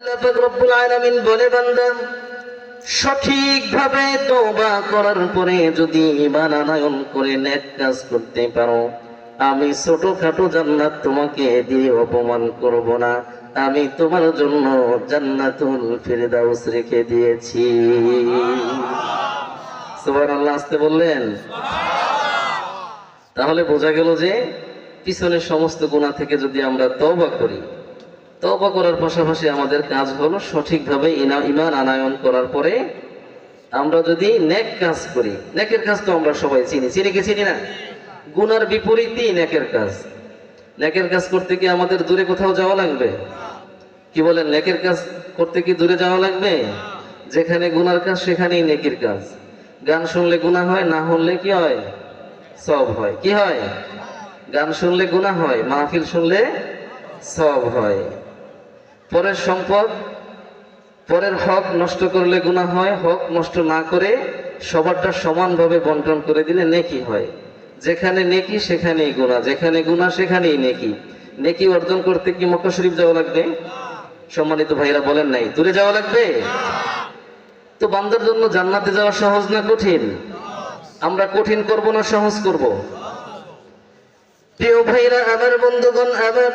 আল্লাহ পাক রব্বুল আলামিন বলে, বান্দা সঠিকভাবে তওবা করার পরে যদি ঈমান আনয়ন করে নেক কাজ করতে পারো, আমি ছোটখাটো জান্নাত তোমাকে দিয়ে অপমান করব না। আমি তোমার জন্য জান্নাতুল ফিরদাউস রেখে দিয়েছি। সুবহানাল্লাহ। আসতে বললেন। তাহলে বোঝা গেল যে পিছনের সমস্ত গুনাহ থেকে যদি আমরা তওবা করি, তওবা করার পাশাপাশি আমাদের কাজ হলো সঠিকভাবে ঈমান আনয়ন করার পরে আমরা যদি নেক কাজ করি। নেকের কাজ তো আমরা সবাই চিনি কি চিনি না? গুনার বিপরীতই নেকের কাজ। নেকের কাজ করতে কি আমাদের দূরে কোথাও যাওয়া লাগবে? কি বলেন, নেকের কাজ করতে কি দূরে যাওয়া লাগবে? যেখানে গুনার কাজ সেখানেই নেকির কাজ। গান শুনলে গুনাহ হয়, না শুনলে কি হয়? সওয়াব হয়। কি হয়? গান শুনলে গুনাহ হয়, মাহফিল শুনলে সওয়াব হয়। পরের সম্পদ, পরের হক নষ্ট করলে গুনাহ হয়, হক নষ্ট না করে সবারটা সমানভাবে বন্টন করে দিলে নেকি হয়। যেখানে নেকি সেখানেই গুনাহ, যেখানে গুনাহ সেখানেই নেকি। নেকি অর্জন করতে কি মক্কা শরীফ যাওয়া লাগবে? সম্মানিত ভাইরা বলেন নাই, দূরে যাওয়া লাগবে? তো বান্দার জন্য জান্নাতে যাওয়া সহজ না কঠিন? আমরা কঠিন করব না সহজ করব? প্রিয় ভাইরা আমার, বন্ধুগণ আমার,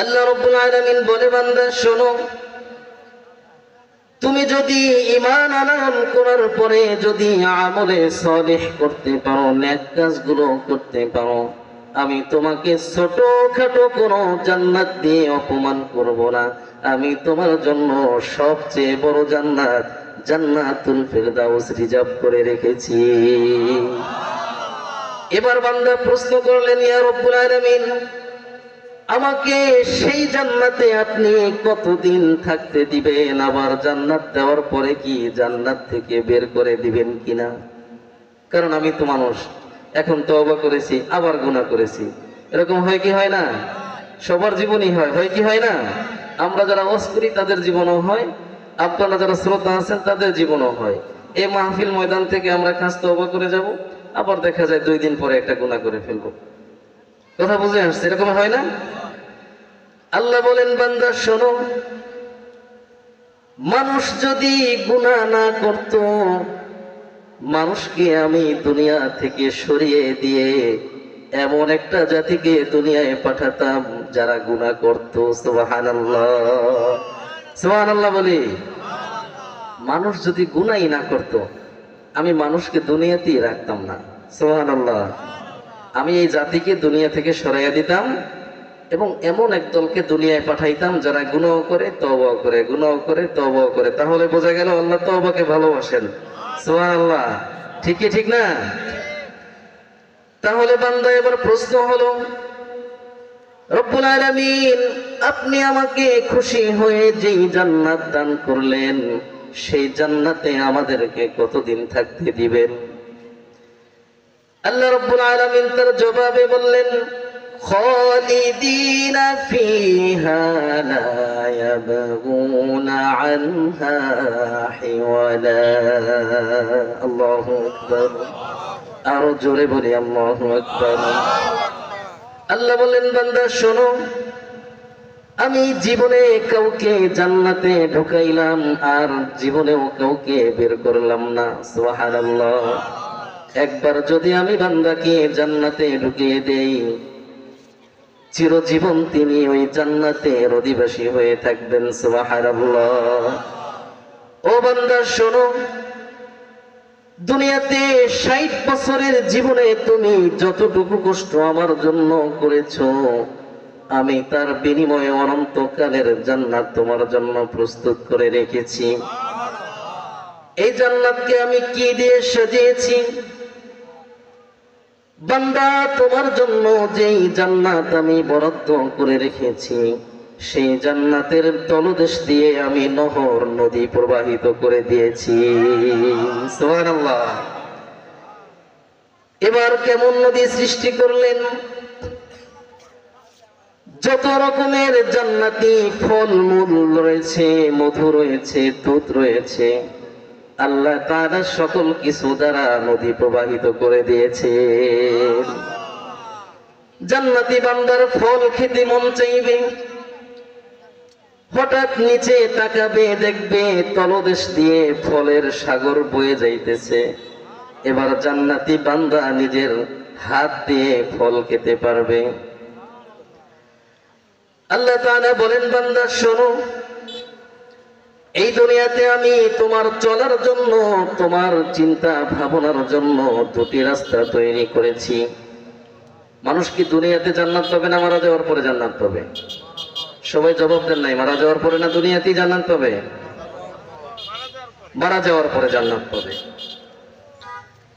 আল্লাহ রাব্বুল আলামিন বলে, বান্দা শোনো, তুমি যদি ঈমান আনয়ন করার পরে যদি আমলে সালেহ করতে পারো, নেক কাজগুলো করতে পারো, আমি তোমাকে ছোটখাটো কোনো জান্নাত দিয়ে অপমান করব না। আমি তোমার জন্য সবচেয়ে বড় জান্নাত, জান্নাতুল ফিরদাউস রিজার্ভ করে রেখেছি। এবার বান্দা প্রশ্ন করলেন, ইয়া রাব্বুল আলামিন, আমাকে সেই জান্নাতে আপনি কতদিন থাকতে দিবেন? আবার জান্নাত দেওয়ার পরে কি জান্নাত থেকে বের করে দিবেন কিনা? কারণ আমি তো মানুষ, এখন তওবা করেছি, আবার গুনাহ করেছি। এরকম হয় কি হয় না? সবার জীবনই হয়। হয় কি হয় না? আমরা যারা ওয়াজ করি তাদের জীবনও হয়, আপনারা যারা শ্রোতা আছেন তাদের জীবনও হয়। এই মাহফিল ময়দান থেকে আমরা খাস তওবা করে যাব, আবার দেখা যায় 2 দিন পরে একটা গুনাহ করে ফেলবো। কথা বুঝে আসছে? এরকম হয় না? আল্লাহ বলেন, বান্দা শোনো, মানুষ যদি গুনাহ না করত, মানুষকে আমি দুনিয়া থেকে সরিয়ে দিয়ে এমন একটা জাতিকে দুনিয়ায় পাঠাতাম যারা গুনাহ করত। সুবহানাল্লাহ, সুবহানাল্লাহ বলি। মানুষ যদি গুনাহই না করত, আমি মানুষকে দুনিয়াতেই রাখতাম না। সুবহানাল্লাহ। আমি এই জাতিকে দুনিয়া থেকে সরাইয়া দিতাম এবং এমন একদলকে দুনিয়ায় পাঠাইতাম যারা গুনাহ করে তওবা করে, গুনাহ করে তওবা করে। তাহলে বোঝা গেল আল্লাহ তওবাকে ভালোবাসেন। সুবহানাল্লাহ। ঠিক কি ঠিক না? তাহলে বান্দা এবার প্রশ্ন হলো, রব্বুল আলামিন আপনি আমাকে খুশি হয়ে যেই জান্নাত দান করলেন, সেই জান্নাতে আমাদেরকে কতদিন থাকতে দিবেন? আল্লাহ রব্বুল আলামিন তার জবাবে বললেন, خالدين فيها لا يبغون عنها حولا। الله أكبر। আরো জোরে বলি আল্লাহু আকবার। আল্লাহ বলেন, বান্দা শোনো, আমি জীবনে কাউকে জান্নাতে ঢুকাইলাম আর জীবনেও কাউকে বের করলাম না। সুবহানাল্লাহ। একবার যদি আমি বান্দাকে জান্নাতে ঢুকিয়ে দেই, চিরজীবন তিনি ওই জান্নাতের অধিবাসী হয়ে থাকবেন। সুবহানাল্লাহ। ও বান্দা শোনো, দুনিয়াতে 60 বছরের জীবনে তুমি যতটুকু কষ্ট আমার জন্য করেছো, আমি তার বিনিময়ে অনন্তকালের জান্নাত তোমার জন্য প্রস্তুত করে রেখেছি। এই জান্নাতকে আমি কি দিয়ে সাজিয়েছি? বান্দা, তোমার জন্য যেই জান্নাত আমি বরাদ্দ করে রেখেছি, সেই জান্নাতের তলদেশ দিয়ে আমি নহর নদী প্রবাহিত করে দিয়েছি। সুবহানাল্লাহ। এবার কেমন নদী সৃষ্টি করলেন? যত রকমের জান্নাতি ফলমূল রয়েছে, মধু রয়েছে, দুধ রয়েছে, আল্লাহ তাআলা সকল কিছু দ্বারা নদী প্রবাহিত করে দিয়েছে। জান্নাতি বান্দার ফল খেতে মন চাইবে, হঠাৎ নিচে তাকাবে, দেখবে তলদেশ দিয়ে ফলের সাগর বয়ে যাইতেছে। এবার জান্নাতি বান্দা নিজের হাত দিয়ে ফল খেতে পারবে। আল্লাহ তাআলা বলেন, বান্দা শোনো, এই দুনিয়াতে আমি তোমার চলার জন্য, তোমার চিন্তা ভাবনার জন্য দুটি রাস্তা তৈরি করেছি। মানুষ কি দুনিয়াতে জান্নাত পাবে না মারা যাওয়ার পরে জান্নাত পাবে? সবাই জবাব দেন নাই। মারা যাওয়ার পরে না দুনিয়াতেই জান্নাত পাবে? মারা যাওয়ার পরে জান্নাত পাবে।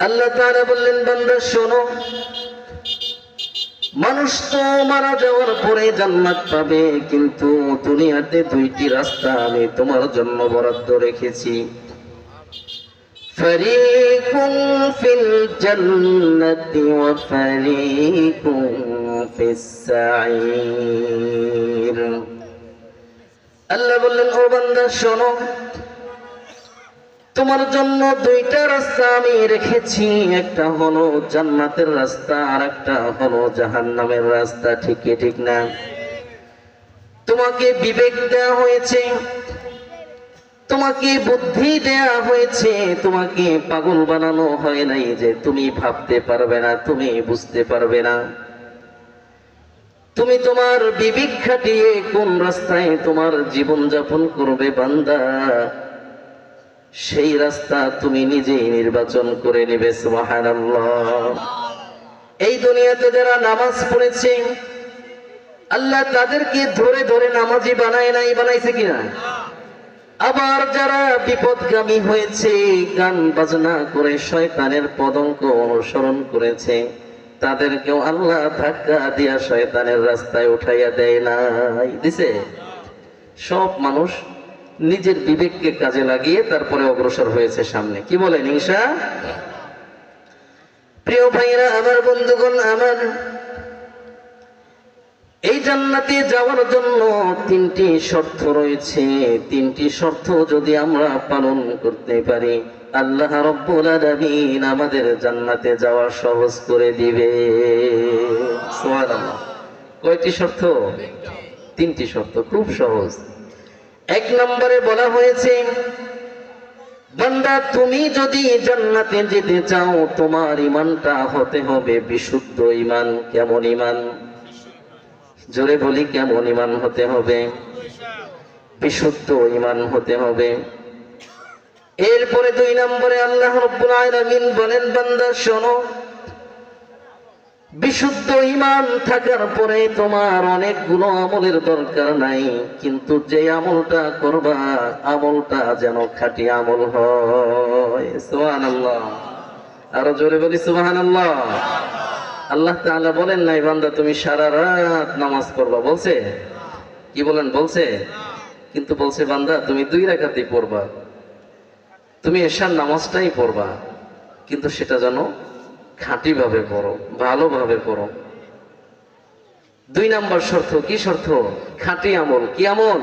আল্লাহ তাআলা বললেন, বান্দা শোনো, মানুষ তো মারা যাওয়ার পরে জান্নাত পাবে, কিন্তু দুনিয়াতে দুইটি রাস্তা আমি তোমার জন্য বরাদ্দ রেখেছি। ফারিকুন ফিল জান্নাতি ওয়া ফারিকুন ফিস সাঈর। আল্লাহ বললেন, ও বান্দা শোনো, তোমার জন্য দুইটা রাস্তা আমি রেখেছি। একটা হলো জান্নাতের রাস্তা, আর একটা হলো জাহান্নামের রাস্তা। ঠিক কি ঠিক না? তোমাকে বিবেক দেওয়া হয়েছে, তোমাকে বুদ্ধি দেয়া হয়েছে, তোমাকে পাগল বানানো হয় নাই যে তুমি ভাবতে পারবে না, তুমি বুঝতে পারবে না। তুমি তোমার বিবেক খাটিয়ে কোন রাস্তায় তোমার জীবন যাপন করবে বান্দা, সেই রাস্তা তুমি নিজেই নির্বাচন করে নেবে। সুবহানাল্লাহ। এই দুনিয়াতে যারা নামাজ পড়েছে, আল্লাহ তাদেরকে ধরে ধরে নামাজি বানায় নাই, বানাইছে কিনা? আবার যারা বিপদগামী হয়েছে, গান বাজনা করে শয়তানের পদঙ্ক অনুসরণ করেছে, তাদেরকেও আল্লাহ ধাক্কা দিয়া শয়তানের রাস্তায় উঠাইয়া দেয় নাই, দিছে? সব মানুষ নিজের বিবেককে কাজে লাগিয়ে তারপরে অগ্রসর হয়েছে সামনে। কি বলেন ঈশা? প্রিয় ভাইরা আমার, বন্ধুগণ আমার, এই জান্নাতে যাওয়ার জন্য তিনটি শর্ত রয়েছে। তিনটি শর্ত যদি আমরা পালন করতে পারি, আল্লাহ রাব্বুল আলামিন আমাদের জান্নাতে যাওয়া সহজ করে দিবে। সুবহানাল্লাহ। কয়টি শর্ত? তিনটি শর্ত, খুব সহজ। এক নম্বরে বলা হয়েছে, বান্দা তুমি যদি জান্নাতে যেতে চাও, তোমার ঈমানটা হতে হবে বিশুদ্ধ ঈমান। কেমন ঈমান? জোরে বলি, কেমন ঈমান হতে হবে? বিশুদ্ধ ঈমান হতে হবে। এরপরে দুই নম্বরে আল্লাহ রাব্বুল আলামিন বলেন, বান্দা শোনো, বিশুদ্ধ ঈমান থাকার পরে তোমার অনেকগুলো আমলের দরকার নাই, কিন্তু যে আমলটা করবা, আমলটা যেন খাঁটি আমল হয়। সুবহানাল্লাহ। আরো জোরে বলি সুবহানাল্লাহ। আল্লাহ তাআলা বলেন নাই, বান্দা তুমি সারা রাত নামাজ পড়বা, বলছে? কি বলেন? বলছে? কিন্তু বলছে, বান্দা তুমি 2 রাকাতই পড়বা, তুমি এশার নামাজটাই পড়বা, কিন্তু সেটা যেন খাঁটি ভাবে পড়ো, ভালোভাবে পড়ো। 2 নম্বর শর্ত। কি শর্ত? খাঁটি আমল। কি আমল?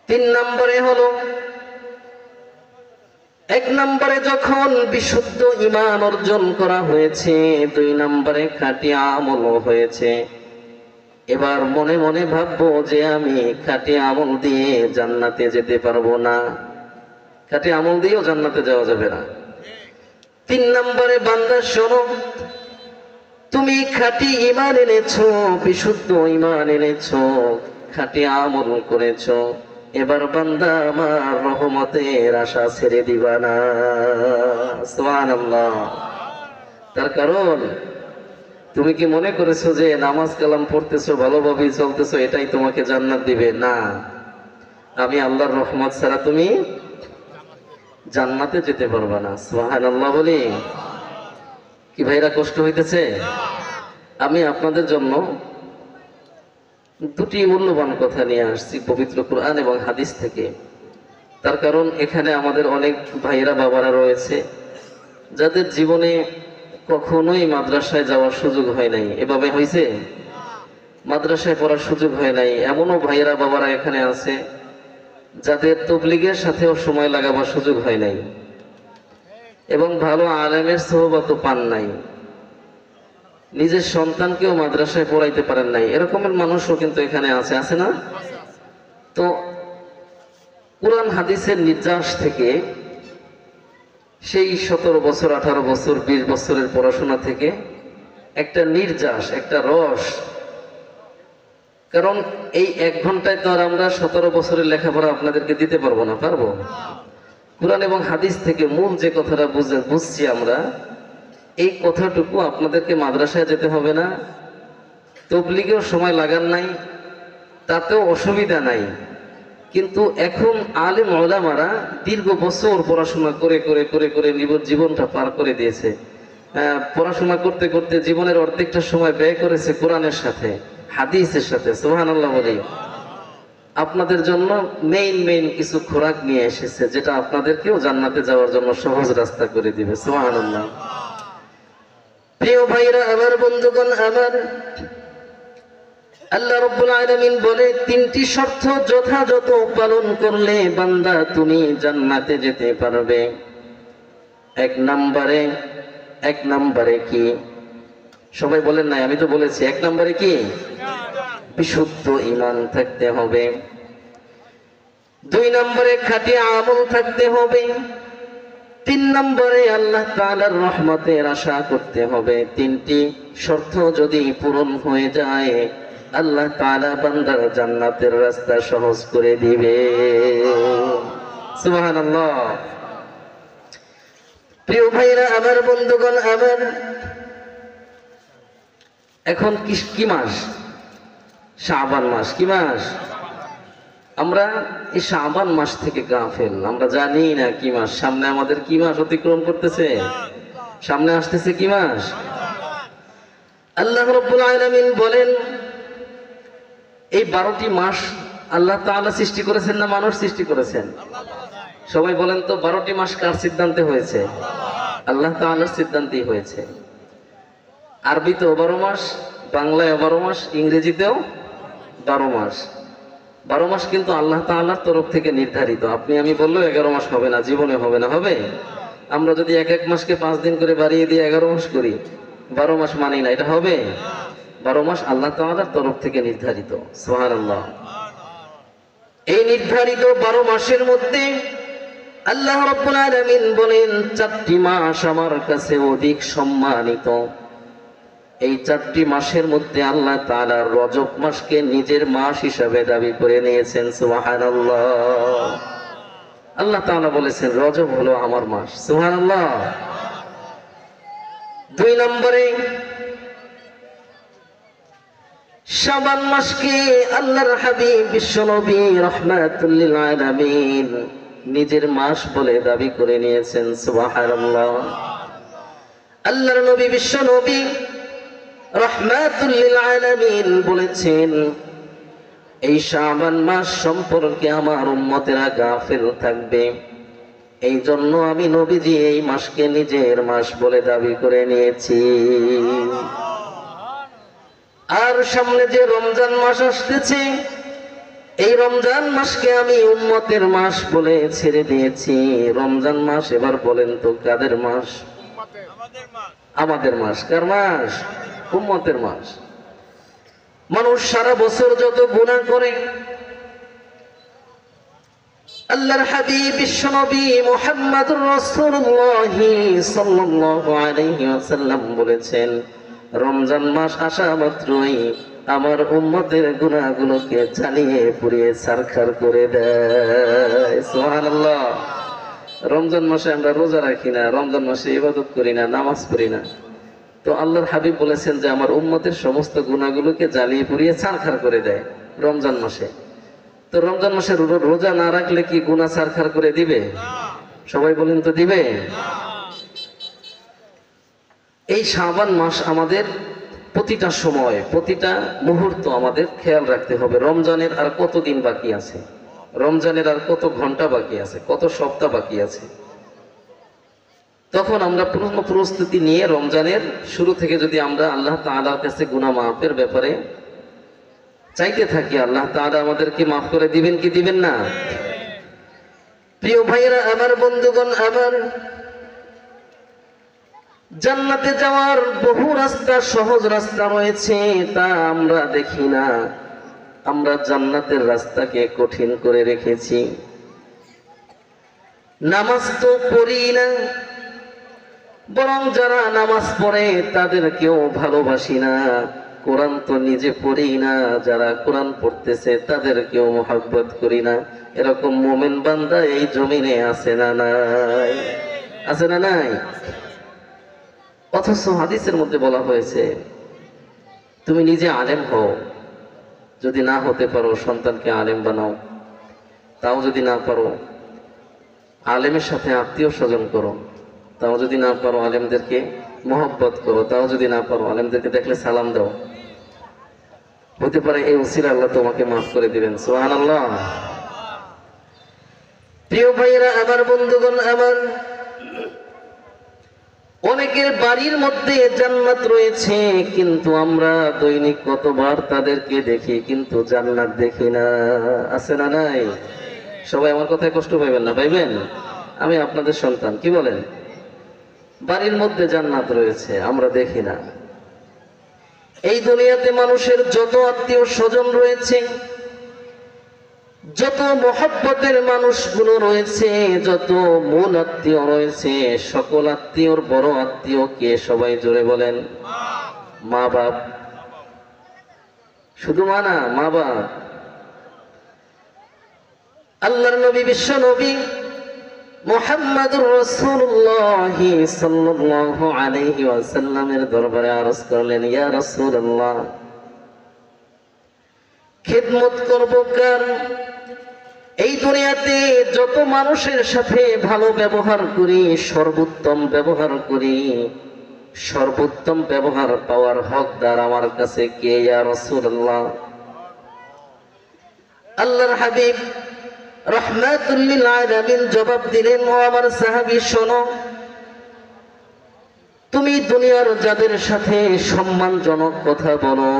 3 নম্বরে হলো, 1 নম্বরে যখন বিশুদ্ধ ঈমান অর্জন করা হয়েছে, 2 নম্বরে খাঁটি আমল হয়েছে, এবার মনে মনে ভাববো যে আমি খাঁটি আমল দিয়ে জান্নাতে যেতে পারবো না। খাঁটি আমল দিয়েও জান্নাতে যাওয়া যাবে না। 3 নম্বরে বান্দা শোনো, তুমি খাঁটি ঈমান এনেছো, বিশুদ্ধ ঈমান এনেছো, খাঁটি আমল করেছো, এবার বান্দা আমার রহমতের আশা ছেড়ে দিবা না। সুবহানাল্লাহ। তার কারণ তুমি কি মনে করেছো যে নামাজ কালাম পড়তেছো, ভালোভাবে চলতেছো, এটাই তোমাকে জান্নাত দিবে? না, আমি আল্লাহর রহমত ছাড়া তুমি জান্নাতে যেতে পারবা না। সুবহানাল্লাহ বলি। কি ভাইরা কষ্ট হইতেছে? আমি আপনাদের জন্য 2টি মূল্যবান কথা নিয়ে আসছি পবিত্র কোরআন এবং হাদিস থেকে। তার কারণ এখানে আমাদের অনেক ভাইরা বাবারা রয়েছে যাদের জীবনে কখনোই মাদ্রাসায় যাওয়ার সুযোগ হয় নাই। এভাবে হয়েছে? মাদ্রাসায় পড়ার সুযোগ হয় নাই। এমনও ভাইরা বাবারা এখানে আছে যাদের তাবলীগের সাথেও সময় লাগাবার সুযোগ হয় নাই এবং ভালো আলেমের সোহবতও পান নাই। নিজের সন্তানকেও মাদ্রাসায় পড়াইতে পারেন নাই, এরকমের মানুষও কিন্তু এখানে আছে, আছে না? তো কোরআন হাদিসের নির্যাস থেকে, সেই 17 বছর 18 বছর 20 বছরের পড়াশোনা থেকে একটা নির্যাস, একটা রস। কারণ এই 1 ঘন্টায় তো আর আমরা 17 বছরের লেখাপড়া আপনাদেরকে দিতে পারবো না, পারবো? কোরআন এবং হাদিস থেকে মূল যে কথাটা বুঝছি আমরা, এই কথাটুকু আপনাদেরকে মাদ্রাসায় যেতে হবে না, তবলিগেও সময় লাগান নাই, তাতেও অসুবিধা নাই। কিন্তু এখন আলেম ওলামারা দীর্ঘ বছর পড়াশোনা করে করে করে করে জীবনটা পার করে দিয়েছে। পড়াশোনা করতে করতে জীবনের অর্ধেকটা সময় ব্যয় করেছে কোরআনের সাথে, হাদিসের সাথে। সুবহানাল্লাহ বলি। আপনাদের জন্য মেইন কিছু খোরাক নিয়ে এসেছে, যেটা আপনাদেরকেও জান্নাতে যাওয়ার জন্য সহজ রাস্তা করে দিবে। সুবহানাল্লাহ। প্রিয় ভাইরা আমার, বন্ধুগণ আমার, আল্লাহ রাব্বুল আলামিন বলে 3টি শর্ত যথাযথ পালন করলে বান্দা তুমি জান্নাতে যেতে পারবে। 1 নম্বরে কি? সবাই বলেন নাই, আমি তো বলেছি। 1 নম্বরে কি? বিশুদ্ধ ঈমান থাকতে হবে। 2 নম্বরে খাঁটি আমল থাকতে হবে। 3 নম্বরে আল্লাহ তাআলার রহমতের আশা করতে হবে। 3টি শর্ত যদি পূরণ হয়ে যায়, আল্লাহ তাআলা বান্দার জান্নাতের রাস্তা সহজ করে দিবে। সুবহানাল্লাহ। প্রিয় ভাইরা আমার, বন্ধুগণ আমার, এখন কি মাস? শাবান মাস। কি মাস? আমরা এই শাবান মাস থেকে গাফেল, আমরা জানি না কি মাস। সামনে আমাদের কি মাস অতিক্রম করতেছে? সামনে আসতেছে কি মাস? আল্লাহ রাব্বুল আলামিন বলেন, এই 12টি মাস আল্লাহ তাআলা সৃষ্টি করেছেন না মানুষ সৃষ্টি করেছেন? সবাই বলেন তো, 12টি মাস কার সিদ্ধান্তে হয়েছে? আল্লাহ তাআলার সিদ্ধান্তেই হয়েছে। আরবিতেও 12 মাস, বাংলায় 12 মাস, ইংরেজিতেও 12 মাস। 12 মাস কিন্তু আল্লাহ তাআলার তরফ থেকে নির্ধারিত। আপনি আমি বললেও 11 মাস হবে না, জীবনে হবে না। হবে? আমরা যদি এক মাসকে 5 দিন করে বাড়িয়ে দিয়ে 11 মাস করি, 12 মাস মানি না, এটা হবে? 12 মাস আল্লাহ তাআলার তরফ থেকে নির্ধারিত। সুবহানাল্লাহ। এই নির্ধারিত 12 মাসের মধ্যে আল্লাহ রাব্বুল আলামিন বলেন, 4টি মাস আমার কাছে অধিক সম্মানিত। এই 4টি মাসের মধ্যে আল্লাহ তাআলা রজব মাসকে নিজের মাস হিসাবে দাবি করে নিয়েছেন। সুবহানাল্লাহ। আল্লাহ তাআলা বলেছেন, রজব হলো আমার মাস। সুবহানাল্লাহ। 2 নম্বরে শাবান মাসকে আল্লাহর হাবিব বিশ্বনবী রাহমাতুল লিল আলামিন নিজের মাস বলে দাবি করে নিয়েছেন। সুবহানাল্লাহ। আল্লাহর নবী বিশ্বনবী রাহমাতুল লিল আলামিন বলেছেন, এই শাবান মাস সম্পর্কে আমার উম্মতেরা গাফিল থাকবে, এই জন্য আমি নবীজি এই মাসকে নিজের মাস বলে দাবি করে নিয়েছি। আর সামনে যে রমজান মাস আসতেছে, এই রমজান মাসকে আমি উম্মতের মাস বলে ছেড়ে দিয়েছি। রমজান মাস এবার বলেন তো কাদের মাস? আমাদের মাস। কার মাস? উম্মতের মাস। মানুষ সারা বছর যত গুনাহ করে, আল্লাহর হাবিব বিশ্বনবী মুহাম্মদুর রাসূলুল্লাহ সাল্লাল্লাহু আলাইহি ওয়াসাল্লাম বলেছেন, রমজান মাস আসা মাত্রই আমার উম্মতের গুনাহগুলোকে জ্বালিয়ে পুড়িয়ে ছারখার করে দেয়। সুবহানাল্লাহ। রমজান মাসে আমরা রোজা রাখি না, রমজান মাসে ইবাদত করি না, নামাজ পড়ি না, তো আল্লাহর হাবিব বলেছেন যে আমার উম্মতের সমস্ত গুনাহগুলোকে জ্বালিয়ে পুড়িয়ে ছারখার করে দেয় রমজান মাসে। তো রমজান মাসে রোজা না রাখলে কি গুনাহ ছারখার করে দিবে? সবাই বলেন তো, দিবে? এই শাবান মাস আমাদের প্রতিটা সময়, প্রতিটা মুহূর্ত আমাদের খেয়াল রাখতে হবে। রমজানের আর কত দিন বাকি আছে, রমজানের আর কত ঘন্টা বাকি আছে, কত সপ্তাহ বাকি আছে। তখন আমরা পূর্ণ প্রস্তুতি নিয়ে রমজানের শুরু থেকে যদি আমরা আল্লাহ তাআলার কাছে গুনাহ মাফের ব্যাপারে চাইতে থাকি, আল্লাহ তাআলা আমাদেরকে মাফ করে দিবেন কি দিবেন না? প্রিয় ভাইয়েরা আমার, বন্ধুগণ আমার, জান্নাতে যাওয়ার বহু রাস্তা, সহজ রাস্তা রয়েছে, তা আমরা দেখি না। আমরা জান্নাতের রাস্তাকে কঠিন করে রেখেছি। নামাজ তো পড়ি না, বরং যারা নামাজ পড়ে তাদেরকেও ভালোবাসি না। কোরআন তো নিজে পড়ি না, যারা কোরআন পড়তেছে তাদেরকেও মহব্বত করি না। এরকম মোমেন বান্দা এই জমিনে আছে না নাই? আছে না নাই? অথচ হাদিসের মধ্যে বলা হয়েছে, তুমি নিজে আলেম হও, যদি না হতে পারো সন্তানকে আলেম বানাও, তাও যদি না পারো আলেমের সাথে আত্মীয় স্বজন করো, তাও যদি না পারো আলেমদেরকে মহব্বত করো, তাও যদি না পারো আলেমদেরকে দেখলে সালাম দাও। হতে পারে এই উসিলা আল্লাহ তোমাকে মাফ করে দিবেন। সুবহানাল্লাহ। প্রিয় ভাইরা আমার, বন্ধুগণ আমার, অনেকের বাড়ির মধ্যে জান্নাত রয়েছে, কিন্তু আমরা দৈনিক কতবার তাদেরকে দেখি, কিন্তু জান্নাত দেখি না। আছে না নাই? সবাই আমার কথায় কষ্ট পাইবেন না, পাইবেন? আমি আপনাদের সন্তান, কি বলেন? বাড়ির মধ্যে জান্নাত রয়েছে, আমরা দেখি না। এই দুনিয়াতে মানুষের যত আত্মীয় স্বজন রয়েছে, যত মহব্বতের মানুষগুলো রয়েছে, যত মূল আত্মীয় রয়েছে, সকল আত্মীয়র বড় আত্মীয় কে? সবাই জোরে বলেন। মা বাপ। শুধু মা না, মা বাপ। আল্লাহর নবী, বিশ্ব নবী মুহাম্মদুর রাসূলুল্লাহ সাল্লাল্লাহু আলাইহি ওয়াসাল্লামের দরবারে আরজ করলেন, ইয়া রাসূলুল্লাহ, খিদমত করব কার? এই দুনিয়াতে যত মানুষের সাথে ভালো ব্যবহার করি, সর্বোত্তম ব্যবহার করি, সর্বোত্তম ব্যবহার পাওয়ার হকদার আমার কাছে কে? ইয়া রাসূলুল্লাহ। আল্লাহর হাবিব রাহমাতুল লিল আলামিন জবাব দিলেন, ও আমার সাহাবী শোনো, তুমি দুনিয়ার যাদের সাথে সম্মানজনক কথা বলো,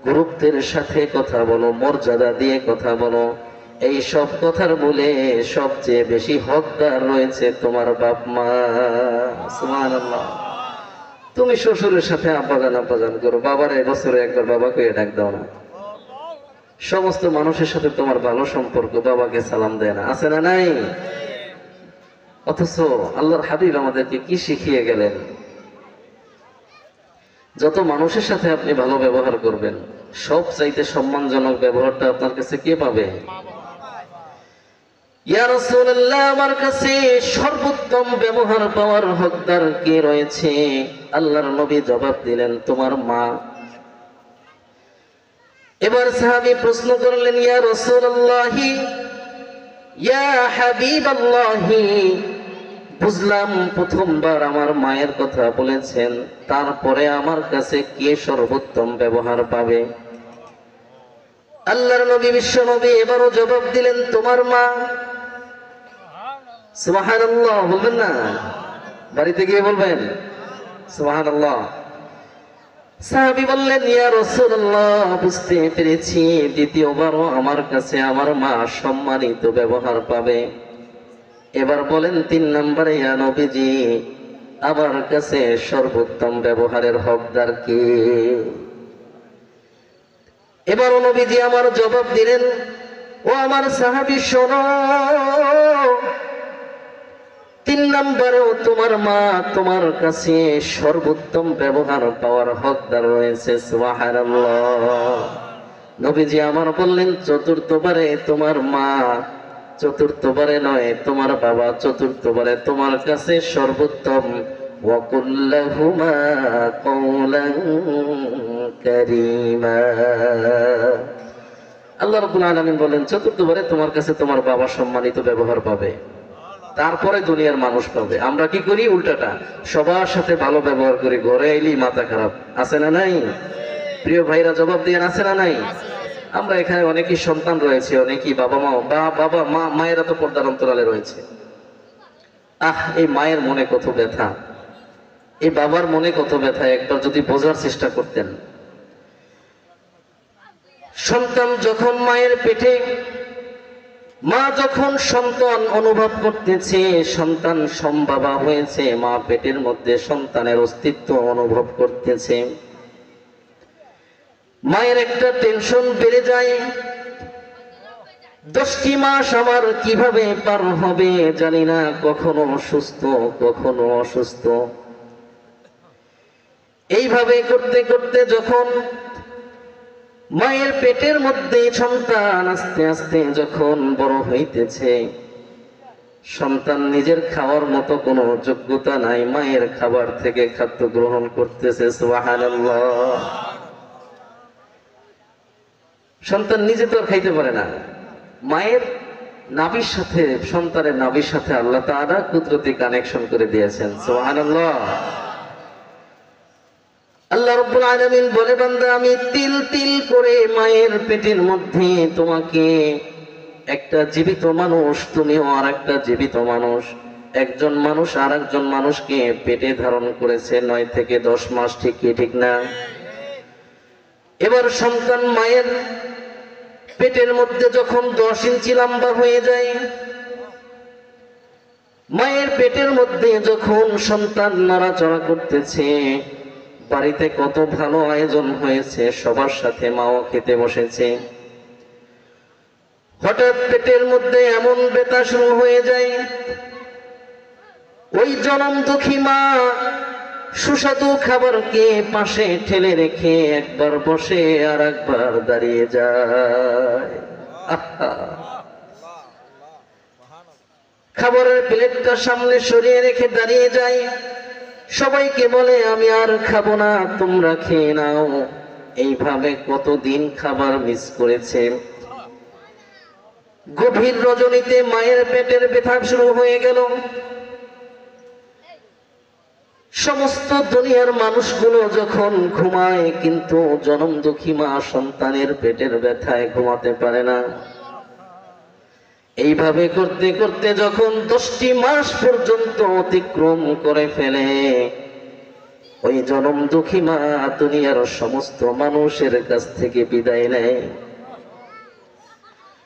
গুরুত্বের সাথে কথা বলো, মর্যাদা দিয়ে কথা বলো, এই সব কথার বলে সবচেয়ে বেশি হকদার রয়েছে তোমার বাপ মা। সুবহানাল্লাহ। তুমি শ্বশুরের সাথে আব্বাজান আব্বাজান করো, বাবার বছরে একবার বাবাকে ডাক দাও না। সমস্ত মানুষের সাথে তোমার ভালো সম্পর্ক, বাবাকে সালাম দেয় না। আছে না নাই? অথচ আল্লাহর হাবিব আমাদেরকে কি শিখিয়ে গেলেন? যত মানুষের সাথে আপনি ভালো ব্যবহার করবেন, সব চাইতে সম্মানজনক ব্যবহারটা আপনার কাছে কে পাবে? ইয়া রাসূলুল্লাহ, আমার কাছে সর্বোত্তম ব্যবহার পাওয়ার হকদার কে রয়েছে? আল্লাহর নবী জবাব দিলেন, তোমার মা। এবার সাহাবী প্রশ্ন করলেন, ইয়া রাসূলুল্লাহ, ইয়া হাবিবাল্লাহ, বুঝলাম প্রথমবার আমার মায়ের কথা বলেছেন, তারপরে আমার কাছে কে সর্বোত্তম ব্যবহার পাবে? আল্লাহর নবী, বিশ্ব নবী এবারও জবাব দিলেন, তোমার মা। সুবহানাল্লাহ বলবেন না? বাড়িতে গিয়ে বলবেন সুবহানাল্লাহ। সাহাবী বললেন, ইয়া রাসূলুল্লাহ, বুঝতে পেরেছি, দ্বিতীয়বারও আমার কাছে আমার মা সম্মানিত ব্যবহার পাবে। এবার বলেন 3 নম্বরে, ইয়া নবীজি, আমার কাছে সর্বোত্তম ব্যবহারের হকদার কে? এবার নবীজি আমার জবাব দিলেন, ও আমার সাহাবী শোনো, 3 নম্বরেও তোমার মা তোমার কাছে সর্বোত্তম ব্যবহার পাওয়ার হকদার রয়েছে। সুবহানাল্লাহ। নবীজি আমার বললেন, চতুর্থবারে তোমার মা, চতুর্থবারে নয় তোমার বাবা, চতুর্থবারে তোমার কাছে সর্বোত্তম। ওয়া কুল্লাহুমা কওলান কারীমা। আল্লাহ রাব্বুল আলামিন বলেন, চতুর্থবারে তোমার কাছে তোমার বাবা সম্মানিত ব্যবহার পাবে, তারপরে দুনিয়ার মানুষ পাবে। আমরা কি করি? উল্টাটা, সবার সাথে ভালো ব্যবহার করি, ঘরে এলেই মাথা খারাপ। আছে না নাই? প্রিয় ভাইরা জবাব দিয়ে, আছে না নাই? আমরা এখানে অনেকেই সন্তান রয়েছে, অনেকেই বাবা মা মায়েরা তো পর্দার অন্তরালে রয়েছে। এই মায়ের মনে কত ব্যথা, এই বাবার মনে কত ব্যথা, একবার যদি বোঝার চেষ্টা করতেন। সন্তান যখন মায়ের পেটে মা যখন সন্তান অনুভব করতেছে, সন্তান সম্ভাবা হয়েছে, মা পেটের মধ্যে সন্তানের অস্তিত্ব অনুভব করতেছে, মায়ের একটা টেনশন বেড়ে যায়। 10টি মাস আমার কিভাবে পার হবে জানি না, কখনো সুস্থ কখনো অসুস্থ। এইভাবে করতে করতে যখন মায়ের পেটের মধ্যে সন্তান আস্তে আস্তে যখন বড় হইতেছে, সন্তান নিজের খাওয়ার মতো কোনো যোগ্যতা নাই, মায়ের খাবার থেকে খাদ্য গ্রহণ করতেছে। সুবহানাল্লাহ। সন্তান নিজে তো আর খাইতে পারে না, মায়ের নাভির সাথে, সন্তানের নাভির সাথে আল্লাহ তাআলা কুদরতি কানেকশন করে দিয়েছেন। সুবহানাল্লাহ। আল্লাহ রাব্বুল আলামিন বলে, বান্দা আমি তিল তিল করে মায়ের পেটের মধ্যে তোমাকে, একটা জীবিত মানুষ, তুমিও আর একটা জীবিত মানুষ, একজন মানুষ আর একজন মানুষকে পেটে ধারণ করেছে 9 থেকে 10 মাস, ঠিক কি ঠিক না? এবার সন্তান মায়ের পেটের মধ্যে যখন 10 ইঞ্চি লম্বা হয়ে যায়, মায়ের পেটের মধ্যে যখন সন্তান নড়াচড়া করতেছে, বাড়িতে কত ভালো আয়োজন হয়েছে, সবার সাথে মাও খেতে বসেছে, হঠাৎ পেটের মধ্যে এমন ব্যথা শুরু হয়ে যায়, ওই জনম দুঃখী মা সুস্বাদু খাবারকে পাশে ঠেলে রেখে একবার বসে আর একবার দাঁড়িয়ে যায়। খাবারের প্লেটটা সামনে সরিয়ে রেখে দাঁড়িয়ে যায়, সবাইকে বলে আমি আর খাবো না, তোমরা খেয়ে নাও। এইভাবে কতদিন খাবার মিস করেছে। গভীর রজনীতে মায়ের পেটের ব্যথা শুরু হয়ে গেল। সমস্ত দুনিয়ার মানুষগুলো যখন ঘুমায়, কিন্তু জনম দুঃখী মা সন্তানের পেটের ব্যথায় ঘুমাতে পারে না। এইভাবে করতে করতে যখন 10টি মাস পর্যন্ত অতিক্রম করে ফেলে, ওই জনম দুঃখী মা দুনিয়ার সমস্ত মানুষের কাছ থেকে বিদায় নেয়,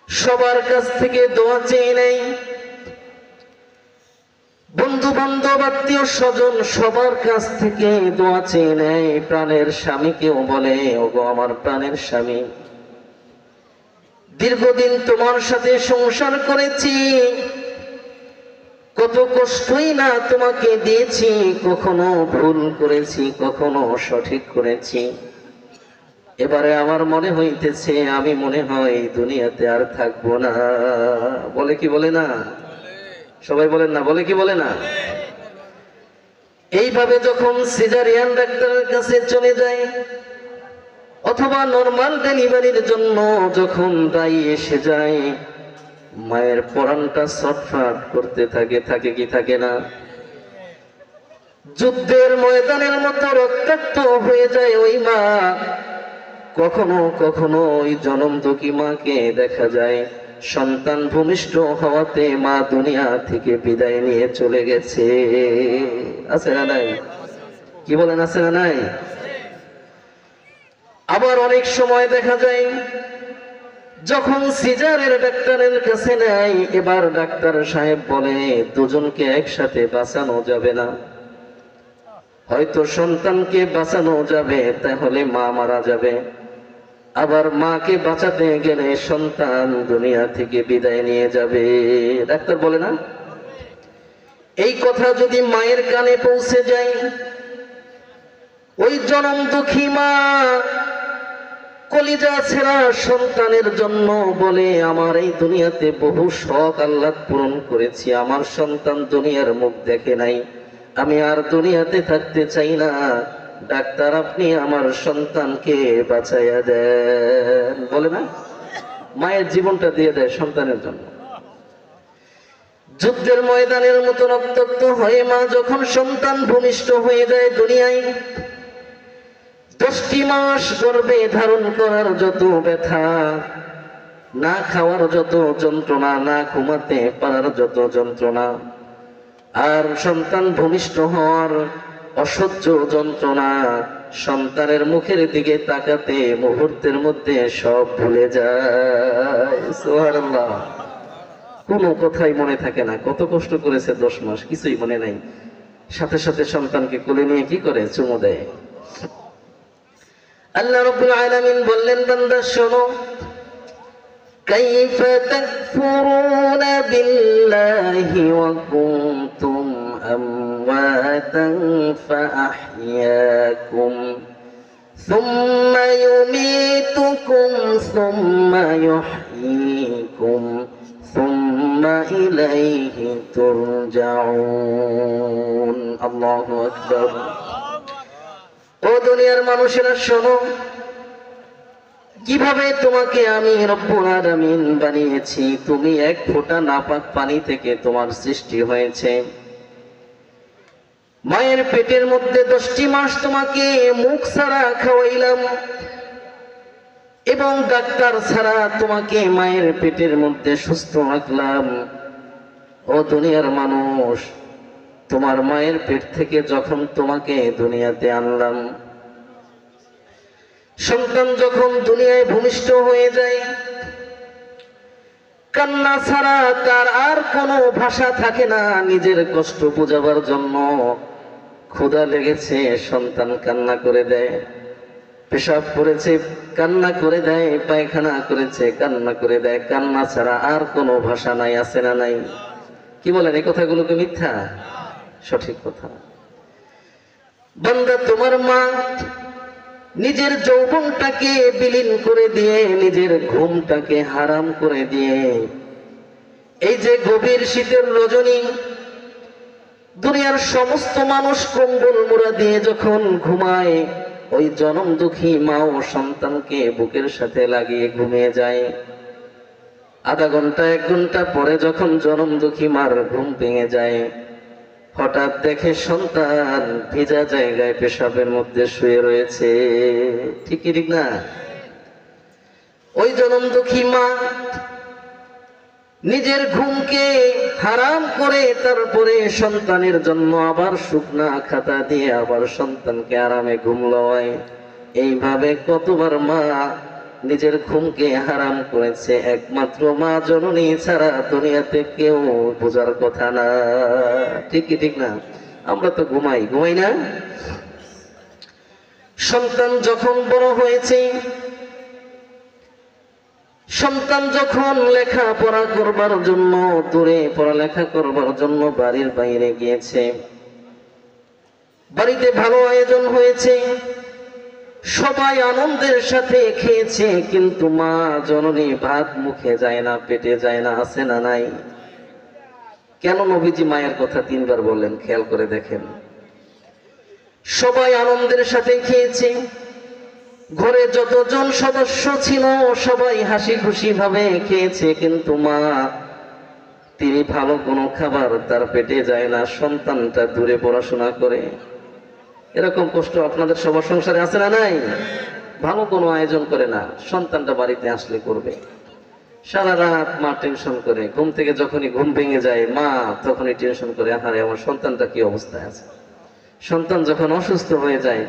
সবার কাছ থেকে দোয়া চেয়ে নেয়, বন্ধু বান্ধব আত্মীয় স্বজন সবার কাছ থেকে দোয়া চেয়ে নেয়। প্রাণের স্বামীকেও বলে, ওগো আমার প্রাণের স্বামী, দীর্ঘদিন তোমার সাথে সংসার করেছি, কত কষ্টই না তোমাকে দিয়েছি, কখনো ভুল করেছি, কখনো সঠিক করেছি। এবারে আমার মনে হইতেছে আমি মনে হয় দুনিয়াতে আর থাকবো না। বলে কি বলে না? সবাই বলেন না, বলে কি বলে না? এইভাবে যখন সিজারিয়ান ডাক্তারের কাছে চলে যায়, অথবা নরমাল ডেলিভারির জন্য যখন দায়ী এসে যায়, মায়ের পরাণটা ছটফট করতে থাকে, থাকে কি থাকে না? যুদ্ধের ময়দানের মতো রক্তাক্ত হয়ে যায় ওই মা। কখনো কখনো ওই জনম দুঃখী মাকে দেখা যায় সন্তান ভূমিষ্ঠ হওয়াতে মা দুনিয়া থেকে বিদায় নিয়ে চলে গেছে। আছে না নাই? কি বলেন, আছে না নাই? আবার অনেক সময় দেখা যায় যখন সিজারের ডাক্তারের কাছে নেয়, এবার ডাক্তার সাহেব বলে দুজনকে একসাথে বাঁচানো যাবে না, হয়তো সন্তানকে বাঁচানো যাবে, তাহলে মা মারা যাবে। আবার মাকে বাঁচাতে গেলে সন্তান দুনিয়া থেকে বিদায় নিয়ে যাবে। ডাক্তার বলে না? এই কথা যদি মায়ের কানে পৌঁছে যায়, ওই জনম দুঃখী মা কলিজা ছেঁড়া সন্তানের জন্য বলে, আমার এই দুনিয়াতে বহু শখ আহ্লাদ পূরণ করেছি, আমার সন্তান দুনিয়ার মুখ দেখে নাই, আমি আর দুনিয়াতে থাকতে চাই না, ডাক্তার আপনি আমার সন্তানকে বাঁচাইয়া দেন। বলে না? মায়ের জীবনটা দিয়ে দেয় সন্তানের জন্য। যুদ্ধের ময়দানের মতো রক্তাক্ত হয়ে মা যখন সন্তান ভূমিষ্ঠ হয়ে যায় দুনিয়ায়, 10টি মাস গর্ভে ধারণ করার যত ব্যথা, না খাওয়ার যত যন্ত্রণা, না ঘুমাতে পারার যত যন্ত্রণা, আর সন্তান ভূমিষ্ঠ হওয়ার অসহ্য যন্ত্রণা, সন্তানের মুখের দিকে তাকাতে মুহূর্তের মধ্যে সব ভুলে যায়। সুবহানাল্লাহ। কোনো কথাই মনে থাকে না, কত কষ্ট করেছে 10 মাস, কিছুই মনে নাই। সাথে সাথে সন্তানকে কোলে নিয়ে কি করে, চুমু দেয়। আল্লাহ রাব্বুল আলামিন বললেন, বান্দা শোনো, কাইফা তাকফুরুনা বিল্লাহি ওয়া কুনতুম আমওয়াতান ফাআহইয়াকুম সুম্মা ইউমীতুকুম সুম্মা ইউহয়ীকুম সুম্মা ইলাইহি তুরজাউন। আল্লাহু আকবার। ও দুনিয়ার মানুষেরা শোনো, কিভাবে তোমাকে আমি রব্বুল আলামিন বানিয়েছি। তুমি এক ফোঁটা নাপাক পানি থেকে তোমার সৃষ্টি হয়েছে। মায়ের পেটের মধ্যে 10টি মাস তোমাকে মুখ ছাড়া খাওয়াইলাম এবং ডাক্তার ছাড়া তোমাকে মায়ের পেটের মধ্যে সুস্থ রাখলাম। ও দুনিয়ার মানুষ, তোমার মায়ের পেট থেকে যখন তোমাকে দুনিয়াতে আনলাম, সন্তান যখন দুনিয়ায় ভূমিষ্ঠ হয়ে যায়, কান্না ছাড়া তার আর কোনো ভাষা থাকে না নিজের কষ্ট বোঝাবার জন্য। ক্ষুধা লেগেছে, সন্তান কান্না করে দেয়। পেশাব করেছে, কান্না করে দেয়। পায়খানা করেছে, কান্না করে দেয়। কান্না ছাড়া আর কোনো ভাষা নাই, আছে না নাই? কি বলেন, এই কথাগুলোকে মিথ্যা? সঠিক কথা। বান্দা, তোমার মা নিজের যৌবনটাকে বিলীন করে দিয়ে, নিজের ঘুমটাকে হারাম করে দিয়ে, এই যে গভীর শীতের রজনী, দুনিয়ার সমস্ত মানুষ কম্বল মুড়া দিয়ে যখন ঘুমায়, ওই জনম দুঃখী মা ও সন্তানকে বুকের সাথে লাগিয়ে ঘুমিয়ে যায়। আধা ঘন্টা 1 ঘন্টা পরে যখন জনম দুঃখী মার ঘুম ভেঙে যায়, হঠাৎ দেখে সন্তান ভিজা জায়গায় পেশাবের মধ্যে শুয়ে রয়েছে। ঠিক ঠিক না? ওই জনম দুঃখী মা নিজের ঘুমকে হারাম করে তারপরে সন্তানের জন্য আবার শুকনা খাতা দিয়ে আবার সন্তানকে আরামে ঘুম লওয়ায়। এইভাবে কতবার মা নিজের ঘুমকে হারাম করেছে, একমাত্র মা জননী ছাড়া দুনিয়াতে কেউ বোঝার কথা না। ঠিক কি ঠিক না? আমরা তো ঘুমাই না? সন্তান যখন বড় হয়েছে, সন্তান যখন লেখাপড়া করবার জন্য দূরে পড়ালেখা করবার জন্য বাড়ির বাইরে গিয়েছে, বাড়িতে ভালো আয়োজন হয়েছে, সবাই আনন্দের সাথে খেয়েছে, কিন্তু মা জননী ভাত মুখে যায় না, পেটে যায় না, আছে না নাই? কেন নবীজি মায়ের কথা 3 বার বললেন, খেয়াল করে দেখেন। সবাই আনন্দের সাথে খেয়েছে, ঘরে যতজন সদস্য ছিল সবাই হাসি খুশি ভাবে খেয়েছে, কিন্তু মা, তিনি ভালো কোনো খাবার তার পেটে যায় না, সন্তানটা দূরে পড়াশোনা করে। এরকম কষ্ট আপনাদের সবার সংসারে আছে না নাই? ভালো কোনো আয়োজন করে না, সন্তানটা বাড়িতে আসলে করবে। সারা রাত মা টেনশন করে, ঘুম থেকে যখনই ঘুম ভেঙে যায় মা তখনই টেনশন করে, আরে আমার সন্তানটা কি অবস্থায় আছে। সন্তান যখন অসুস্থ হয়ে যায়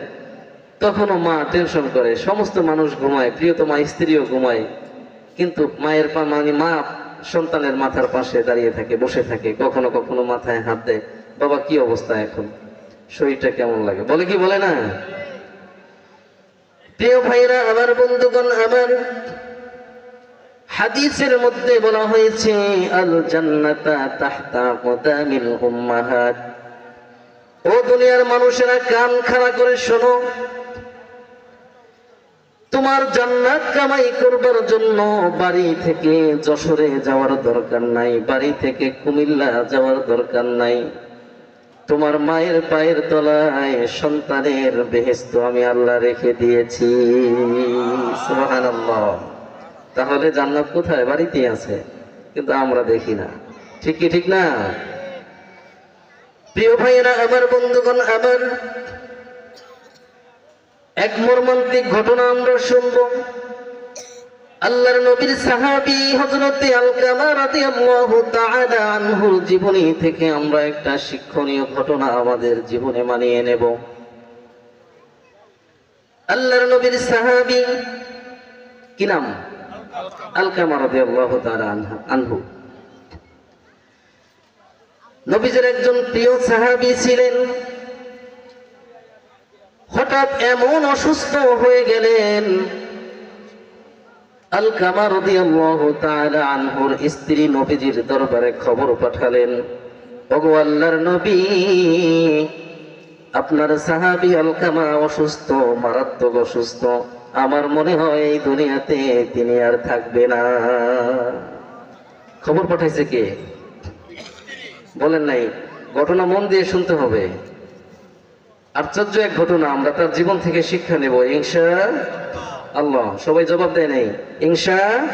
তখনও মা টেনশন করে। সমস্ত মানুষ ঘুমায়, প্রিয়তমা স্ত্রীও ঘুমায়, কিন্তু মায়ের মা সন্তানের মাথার পাশে দাঁড়িয়ে থাকে, বসে থাকে, কখনো কখনো মাথায় হাত দেয়, বাবা কি অবস্থা এখন, শরীরটা কেমন লাগে, বলে কি বলে না? প্রিয় ভাইরা আমার, বন্ধুগণ আমার, হাদিসের মধ্যে বলা হয়েছে, আল জান্নাতা তাহতা কদামিল উম্মাহাত। ও দুনিয়ার মানুষেরা, কান খাড়া করে শোনো, তোমার জান্নাত কামাই করবার জন্য বাড়ি থেকে যশোরে যাওয়ার দরকার নাই, বাড়ি থেকে কুমিল্লা যাওয়ার দরকার নাই। তোমার মায়ের পায়ের তলায় সন্তানের বেহেশত আমি আল্লাহ রেখে দিয়েছি। সুবহানাল্লাহ। তাহলে জান্নাত কোথায়? বাড়িতেই আছে, কিন্তু আমরা দেখি না। ঠিক কি ঠিক না? প্রিয় ভাইয়েরা আমার, বন্ধুগণ আমার, এক মর্মান্তিক ঘটনা আমরা শুনবো। আল্লাহর নবীর সাহাবী হযরতে আলকামা রাদিয়াল্লাহু তাআলা আনহুর জীবনী থেকে আমরা একটা শিক্ষণীয় ঘটনা আমাদের জীবনে মানিয়ে নেব। আল্লাহর নবীর সাহাবী কি নাম? আলকামা রাদিয়াল্লাহু তাআলা আনহু। নবীজির একজন প্রিয় সাহাবী ছিলেন, হঠাৎ এমন অসুস্থ হয়ে গেলেন। আলকামা রাদিয়াল্লাহু তাআলা আনহুর স্ত্রী নবীজির দরবারে খবর পাঠালেন, ওগো আল্লাহর নবী, আপনার সাহাবী আলকামা অসুস্থ, মারাত্মক অসুস্থ, আমার মনে হয় এই দুনিয়াতে তিনি আর থাকবে না। খবর পাঠাইছে কে? বলেন নাই? ঘটনা মন দিয়ে শুনতে হবে। আশ্চর্য এক ঘটনা, আমরা তার জীবন থেকে শিক্ষা নেব ইনশাআল্লাহ। সবাই জবাব দেয় নাই ইনশাআল্লাহ।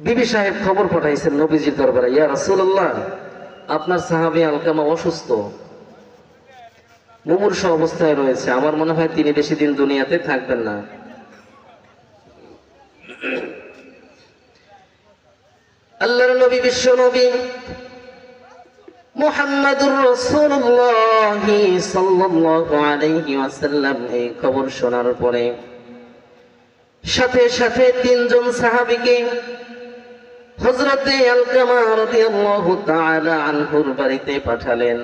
বিবি সাহেব খবর পাঠাইছেন নবীজির দরবারে, ইয়া রাসূলুল্লাহ, আপনার সাহাবী আলকামা অসুস্থ, মুমূর্ষু অবস্থায় রয়েছে, আমার মনে হয় তিনি বেশি দিন দুনিয়াতে থাকবেন না। আল্লাহর নবী, বিশ্ব নবী মুহাম্মাদুর রাসূলুল্লাহ সাল্লাল্লাহু আলাইহি ওয়াসাল্লাম এই খবর শোনার পরে সাথে সাথে তিনজন সাহাবীকে হযরতে আলকামা রাদিয়াল্লাহু তাআলা আনহুর বাড়িতে পাঠালেন।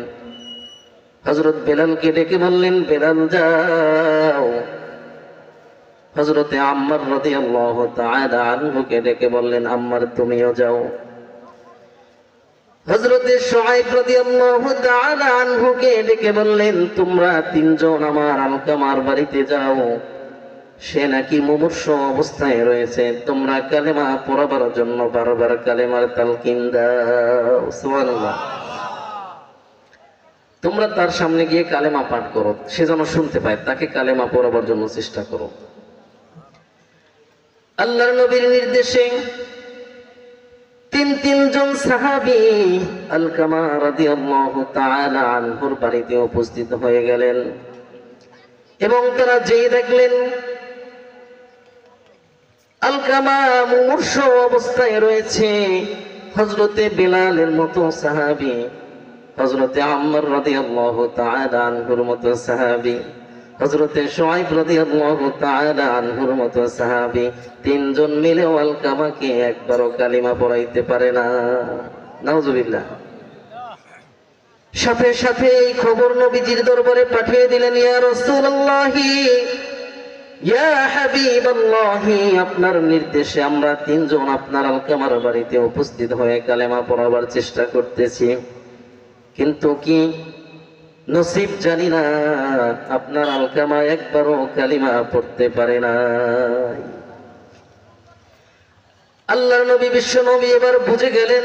হযরত বেলালকে ডেকে বললেন, বেলাল যাও। হযরতে আম্মার রাদিয়াল্লাহু তাআলা আনহুকে ডেকে বললেন, আম্মার তুমিও যাও। হযরতে শুআইব রাদিয়াল্লাহু তাআলা আনহুকে ডেকে বললেন, তোমরা তিনজন আমার আলকামার বাড়িতে যাও, সে নাকি মুমূর্ষু অবস্থায় রয়েছে, তোমরা কালেমা পড়াবার জন্য বারবার কালেমার তালকিন দাও। সুবহানাল্লাহ। তোমরা তার সামনে গিয়ে কালেমা পাঠ করো, সে যেন শুনতে পায়, তাকে কালেমা পড়াবার জন্য চেষ্টা করো। আল্লাহর নবীর নির্দেশে তিনজন সাহাবী আলকামা রাদিয়াল্লাহু তাআলা আনহুর বাড়িতে উপস্থিত হয়ে গেলেন এবং তারা যেই দেখলেন আলকামা মুমূর্ষু অবস্থায় রয়েছে, হযরতে বেলালের মতো সাহাবী, হযরতে আম্মার রাদিয়াল্লাহু তাআলা আনহুর মতো সাহাবী, হযরতে শুআইব রাদিয়াল্লাহু তাআলা আনহুর মতো সাহাবী, তিনজন মিলে আলকামাকে একবারও কালিমা পড়াইতে পারে না। নাউজুবিল্লাহ। সাথে সাথে এই খবর নবীজির দরবারে পাঠিয়ে দিলেন, ইয়া রাসূলুল্লাহ, ইয়া হাবিবাল্লাহ, আপনার নির্দেশে আমরা তিনজন আপনার আলকামার বাড়িতে উপস্থিত হয়ে কালেমা পড়াবার চেষ্টা করতেছি, কিন্তু কি নসিব জানি না, আপনার আলকামা একবারও কালিমা পড়তে পারে না। আল্লাহর নবী, বিশ্ব নবী এবার বুঝে গেলেন,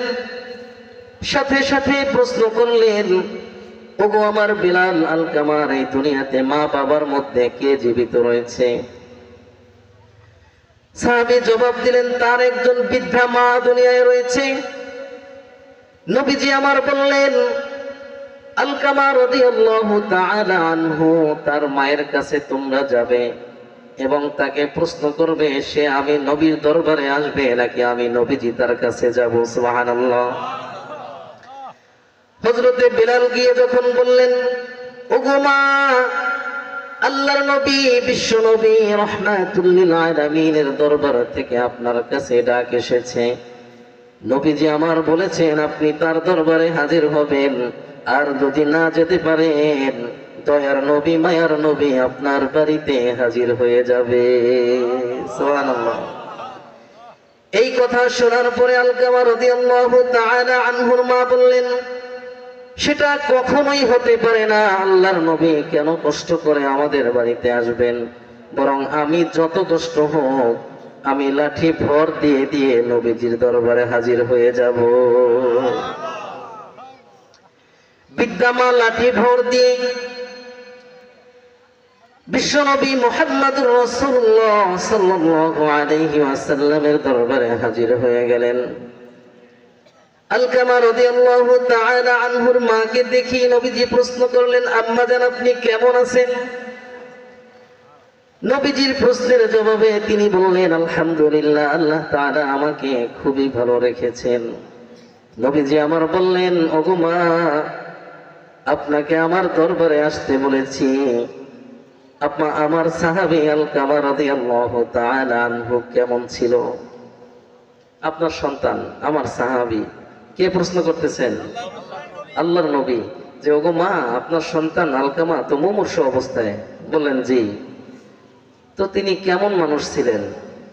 সাথে সাথে প্রশ্ন করলেন, ওগো আমার বেলাল, আলকামার এই দুনিয়াতে মা বাবার মধ্যে কে জীবিত রয়েছে? সাহাবী জবাব দিলেন, তার একজন বৃদ্ধা মা দুনিয়ায় রয়েছে। নবীজি আমার বললেন, আলকামা রাদিয়াল্লাহু তাআলা আনহু, তার মায়ের কাছে তোমরা যাবে এবং তাকে প্রশ্ন করবে সে আমি নবীর দরবারে আসবে নাকি আমি নবীজি তার কাছে যাব। সুবহানাল্লাহ। হযরতে বেলাল গিয়ে যখন বললেন, ওগো মা, আল্লাহর নবী বিশ্ব নবী রাহমাতুল লিল আলামিনের দরবার থেকে আপনার কাছে ডাক এসেছে, নবীজি আমার বলেছেন আপনি তার দরবারে হাজির হবেন, আর যদি না যেতে পারেন দয়ার নবী মায়ার নবী আপনার বাড়িতে হাজির হয়ে যাবে। সুবহানাল্লাহ। এই কথা শোনার পরে আলকামা রাদিয়াল্লাহু তাআলা আনহুর মা বললেন, সেটা কখনোই হতে পারে না, আল্লাহর নবী কেন কষ্ট করে আমাদের বাড়িতে আসবেন, বরং আমি যত কষ্ট হোক আমি লাঠি ভর দিয়ে দিয়ে নবীজির দরবারে হাজির হয়ে যাব। বিদ্যামা লাঠি ভর দিয়ে বিশ্বনবী মুহাম্মদুর রাসূলুল্লাহ সাল্লাল্লাহু আলাইহি ওয়াসাল্লামের দরবারে হাজির হয়ে গেলেন। আলকামা রাদিয়াল্লাহু তাআলা আনহুর মাকে দেখি নবীজি প্রশ্ন করলেন, আম্মা জান আপনি কেমন আছেন? নবীজির প্রশ্নের জবাবে তিনি বললেন, আলহামদুলিল্লাহ, আল্লাহ তাআলা আমাকে খুবই ভালো রেখেছেন। নবীজি আমার বললেন, ওগো মা, আপনাকে আমার দরবারে আসতে বলেছি, আমার সাহাবী আলকামা রাদিয়াল্লাহু তাআলা আনহু কেমন ছিল? আপনার সন্তান, আমার সাহাবী, কে প্রশ্ন করতেছেন? আল্লাহর নবী। যে ওগো মা, আপনার সন্তান আলকামা তো মুমূর্ষু অবস্থায়। বললেন জি। তো তিনি কেমন মানুষ ছিলেন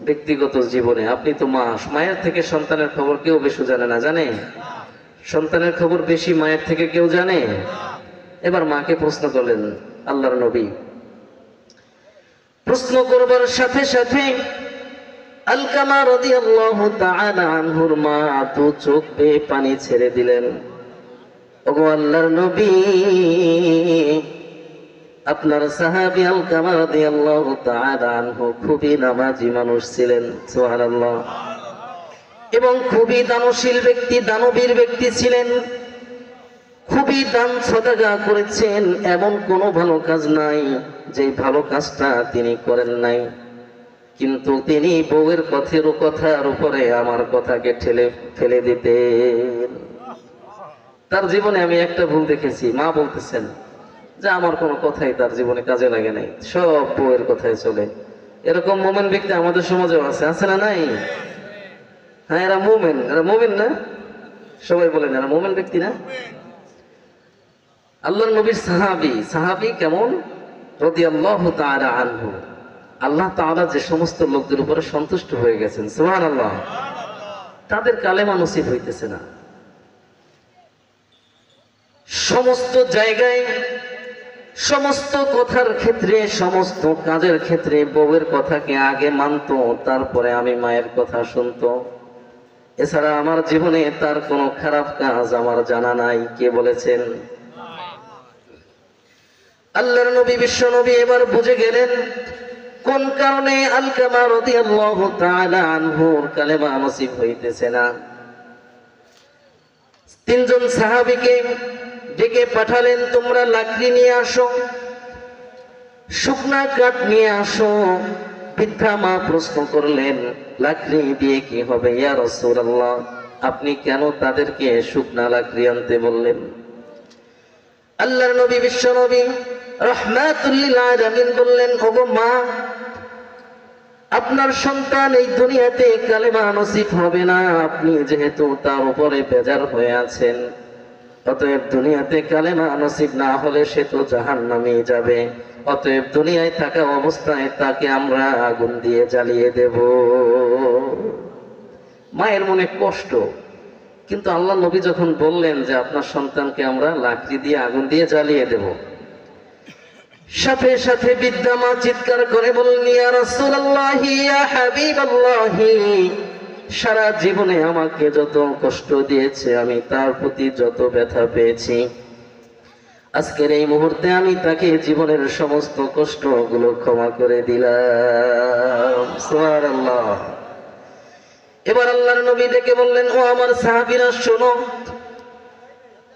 ব্যক্তিগত জীবনে? আপনি তো মা, মায়ের থেকে সন্তানের খবর কেউ বেশি জানে না, জানে? সন্তানের খবর বেশি মায়ের থেকে কেউ জানে? এবার মাকে প্রশ্ন করলেন আল্লাহর নবী। প্রশ্ন করবার সাথে সাথে আলকামা রাদিয়াল্লাহু তাআলা আনহুর মা তো চোখ বেয়ে পানি ছেড়ে দিলেন। ওগো আল্লাহর নবী, আপনার সাহাবী আলকামা রাদিয়াল্লাহু তাআলা আনহু খুবই নামাজি মানুষ ছিলেন, সুবহানাল্লাহ, এবং খুবই দানশীল ব্যক্তি, দানবীর ব্যক্তি ছিলেন। খুবই দান সদকা করেছেন, এমন কোনো ভালো কাজ নাই যে ভালো কাজটা তিনি করেন নাই। কিন্তু তিনি বউয়ের কথার উপরে আমার কথাকে ঠেলে ফেলে দিতেন। তার জীবনে আমি একটা ভুল দেখেছি। মা বলতেছেন যে আমার কোনো কথাই তার জীবনে কাজে লাগে নাই, সব বউয়ের কথায় চলে। এরকম মোমেন ব্যক্তি আমাদের সমাজেও আছে, আছে না নাই? হ্যাঁ, এরা মোমেন না? সবাই বলেন এরা মোমেন ব্যক্তি না? আল্লাহর নবীর সাহাবী কেমন? রাদিয়াল্লাহু তাআলা আনহু। আল্লাহ তাআলা যে সমস্ত লোকদের উপরে সন্তুষ্ট হয়ে গেছেন, সুবহানাল্লাহ, তাদের কালেমা নসিব হইতেছে না। সমস্ত জায়গায়, সমস্ত কথার ক্ষেত্রে, সমস্ত কাজের ক্ষেত্রে বউয়ের কথাকে আগে মানতো, তারপরে আমি মায়ের কথা শুনতো। এছাড়া আমার জীবনে তার কোনো খারাপ কাজ আমার জানা নাই। কে বলেছেন? আল্লাহর নবী, বিশ্ব নবী এবার বুঝে গেলেন কোন কারণে আলকামা রাদিয়াল্লাহু তাআলা আনহুর কালেমা নসিব হইতেছে না। তিনজন সাহাবীকে ডেকে পাঠালেন, তোমরা লাকড়ি নিয়ে আসো, শুকনা কাঠ নিয়ে আসো। বৃদ্ধা মা প্রশ্ন করলেন, লাকড়ি দিয়ে কি হবে ইয়া রাসূলুল্লাহ? আপনি কেন তাদেরকে শুকনা লাকড়ি আনতে বললেন? আল্লাহর নবী, বিশ্ব নবী রাহমাতুল লিল আলামিন বললেন, ওগো মা, আপনার সন্তান এই দুনিয়াতে কালেমা নসিব হবে না। আপনি যেহেতু তার উপরে বেজার হয়ে আছেন, অতএব দুনিয়াতে কালেমা নসিব না হলে সে তো জাহান্নামে যাবে। অতএব দুনিয়ায় থাকা অবস্থায় তাকে আমরা আগুন দিয়ে জ্বালিয়ে দেব। মায়ের মনে কষ্ট, কিন্তু আল্লাহ নবী যখন বললেন যে আপনার সন্তানকে আমরা লাকড়ি দিয়ে আগুন দিয়ে জ্বালিয়ে দেব, সাথে সাথে বৃদ্ধা মা চিৎকার করে বললেন, ইয়া রাসূলুল্লাহি, ইয়া হাবিবাল্লাহি, সারা জীবনে আমাকে যত কষ্ট দিয়েছে, আমি তার প্রতি যত ব্যথা পেয়েছি, আজকের এই মুহূর্তে আমি তাকে জীবনের সমস্ত কষ্টগুলো ক্ষমা করে দিলাম। সুবহানাল্লাহ। এবার আল্লাহর নবী ডেকে বললেন, ও আমার সাহাবীরা শোনো,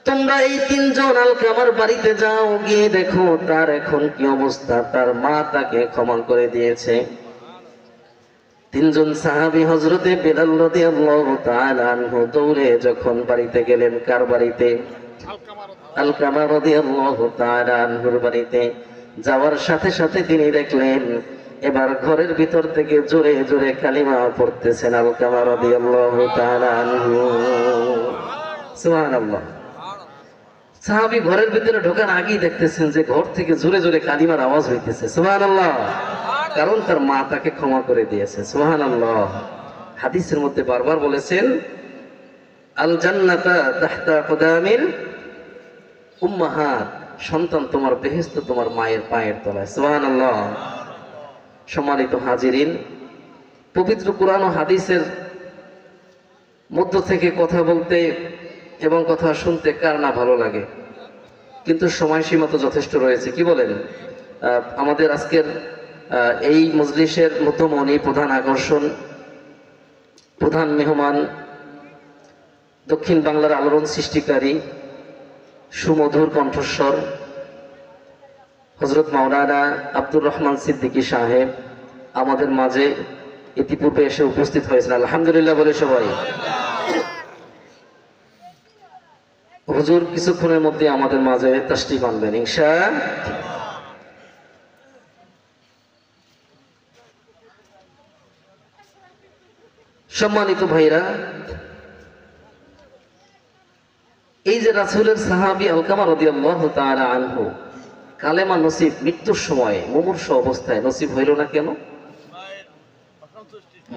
তোমরা এই তিনজন আলকামার বাড়িতে যাও, গিয়ে দেখো তার এখন কি অবস্থা। তার মা তাকে ক্ষমা করে দিয়েছে। তিনজন সাহাবী হযরতে বেলাল রাদিয়াল্লাহু তাআলা আনহু দৌড়ে যখন বাড়িতে গেলেন, কার বাড়িতে? আলকামা রাদিয়াল্লাহু তাআলা আনহুর বাড়িতে। যাওয়ার সাথে সাথে তিনি দেখলেন এবার ঘরের ভিতর থেকে জোরে জোরে কালিমা পড়তেছেন আলকামা রাদিয়াল্লাহু তাআলা আনহু। সুবহানাল্লাহ। সাহাবী ঘরের ভিতরে ঢোকার আগেই দেখতেছেন যে ঘর থেকে জোরে জোরে কালিমার আওয়াজ হইতেছে। সুবহানাল্লাহ। কারণ তার মা তাকে ক্ষমা করে দিয়েছে। সুবহানাল্লাহ। হাদিসের মধ্যে বারবার বলেছেন, আল জান্নাতা তাহতা কুদামিল উম্মাহাত, সন্তান তোমার বেহেশত তোমার মায়ের পায়ের তলায়। সুবহানাল্লাহ। সম্মানিত হাজিরিন, পবিত্র কুরআন ও হাদিসের মধ্য থেকে কথা বলতে এবং কথা শুনতে কার না ভালো লাগে, কিন্তু সময়সীমা তো যথেষ্ট রয়েছে। কি বলেন? আমাদের আজকের এই মজলিসের মধ্যমণি, প্রধান আকর্ষণ, প্রধান মেহমান, দক্ষিণ বাংলার আলোড়ন সৃষ্টিকারী সুমধুর কণ্ঠস্বর হযরত মাওলানা আব্দুর রহমান সিদ্দিকী সাহেব আমাদের মাঝে ইতিপূর্বে এসে উপস্থিত হয়েছেন। আলহামদুলিল্লাহ বলে সবাই। হুজুর কিছুক্ষণের মধ্যে আমাদের মাঝে তাশরীফ আনবেন ইনশাআল্লাহ। সম্মানিত ভাইরা, এই যে রাসূলের সাহাবী আলকামা রাদিয়াল্লাহু তাআলা আনহু কালেমা নসিব মৃত্যুর সময় মুমূর্ষু অবস্থায় নসিব হইল না কেন?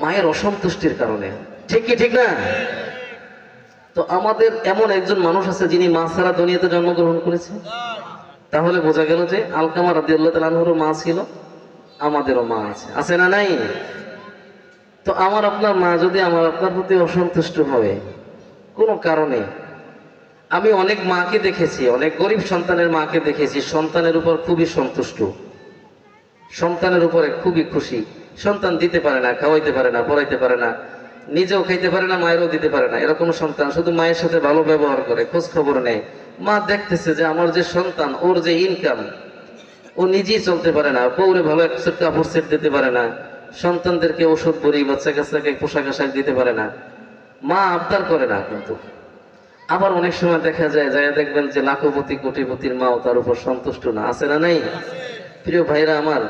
মায়ের অসন্তুষ্টির কারণে। ঠিক কি ঠিক না? তো আমাদের এমন একজন মানুষ আছে যিনি মা ছাড়া দুনিয়াতে জন্মগ্রহণ করেছে। তাহলে বোঝা গেল যে আলকামা রাদিয়াল্লাহু তাআলা আনহুরও মা ছিল, আমাদেরও মা আছে। আছে না নাই? তো আমার আপনার মা যদি আমার আপনার প্রতি অসন্তুষ্ট হয় কোনো কারণে, আমি অনেক মাকে দেখেছি, অনেক গরিব সন্তানের মাকে দেখেছি, সন্তানের উপর খুবই সন্তুষ্ট, সন্তানের উপরে খুবই খুশি। সন্তান দিতে পারে না, খাওয়াইতে পারে না, পড়াইতে পারে না, নিজেও খাইতে পারে না, মায়েরও দিতে পারে না, এরকম সন্তান শুধু মায়ের সাথে ভালো ব্যবহার করে, খোঁজ খবর নেয়। মা দেখতেছে যে আমার যে সন্তান, ওর যে ইনকাম, ও নিজেই চলতে পারে না, পৌরে ভালো এক সেট কাপড় সেট দিতে পারে না, সন্তানদেরকে ওষুধ বড়ি, বাচ্চা কাচ্চাকে পোশাক আশাক দিতে পারে না, মা আবদার করে না। কিন্তু আবার অনেক সময় দেখা যায় দেখবেন যে লাখপতি কোটিপতির মাও তার উপর সন্তুষ্ট না। আছে না নাই? প্রিয় ভাইরা আমার,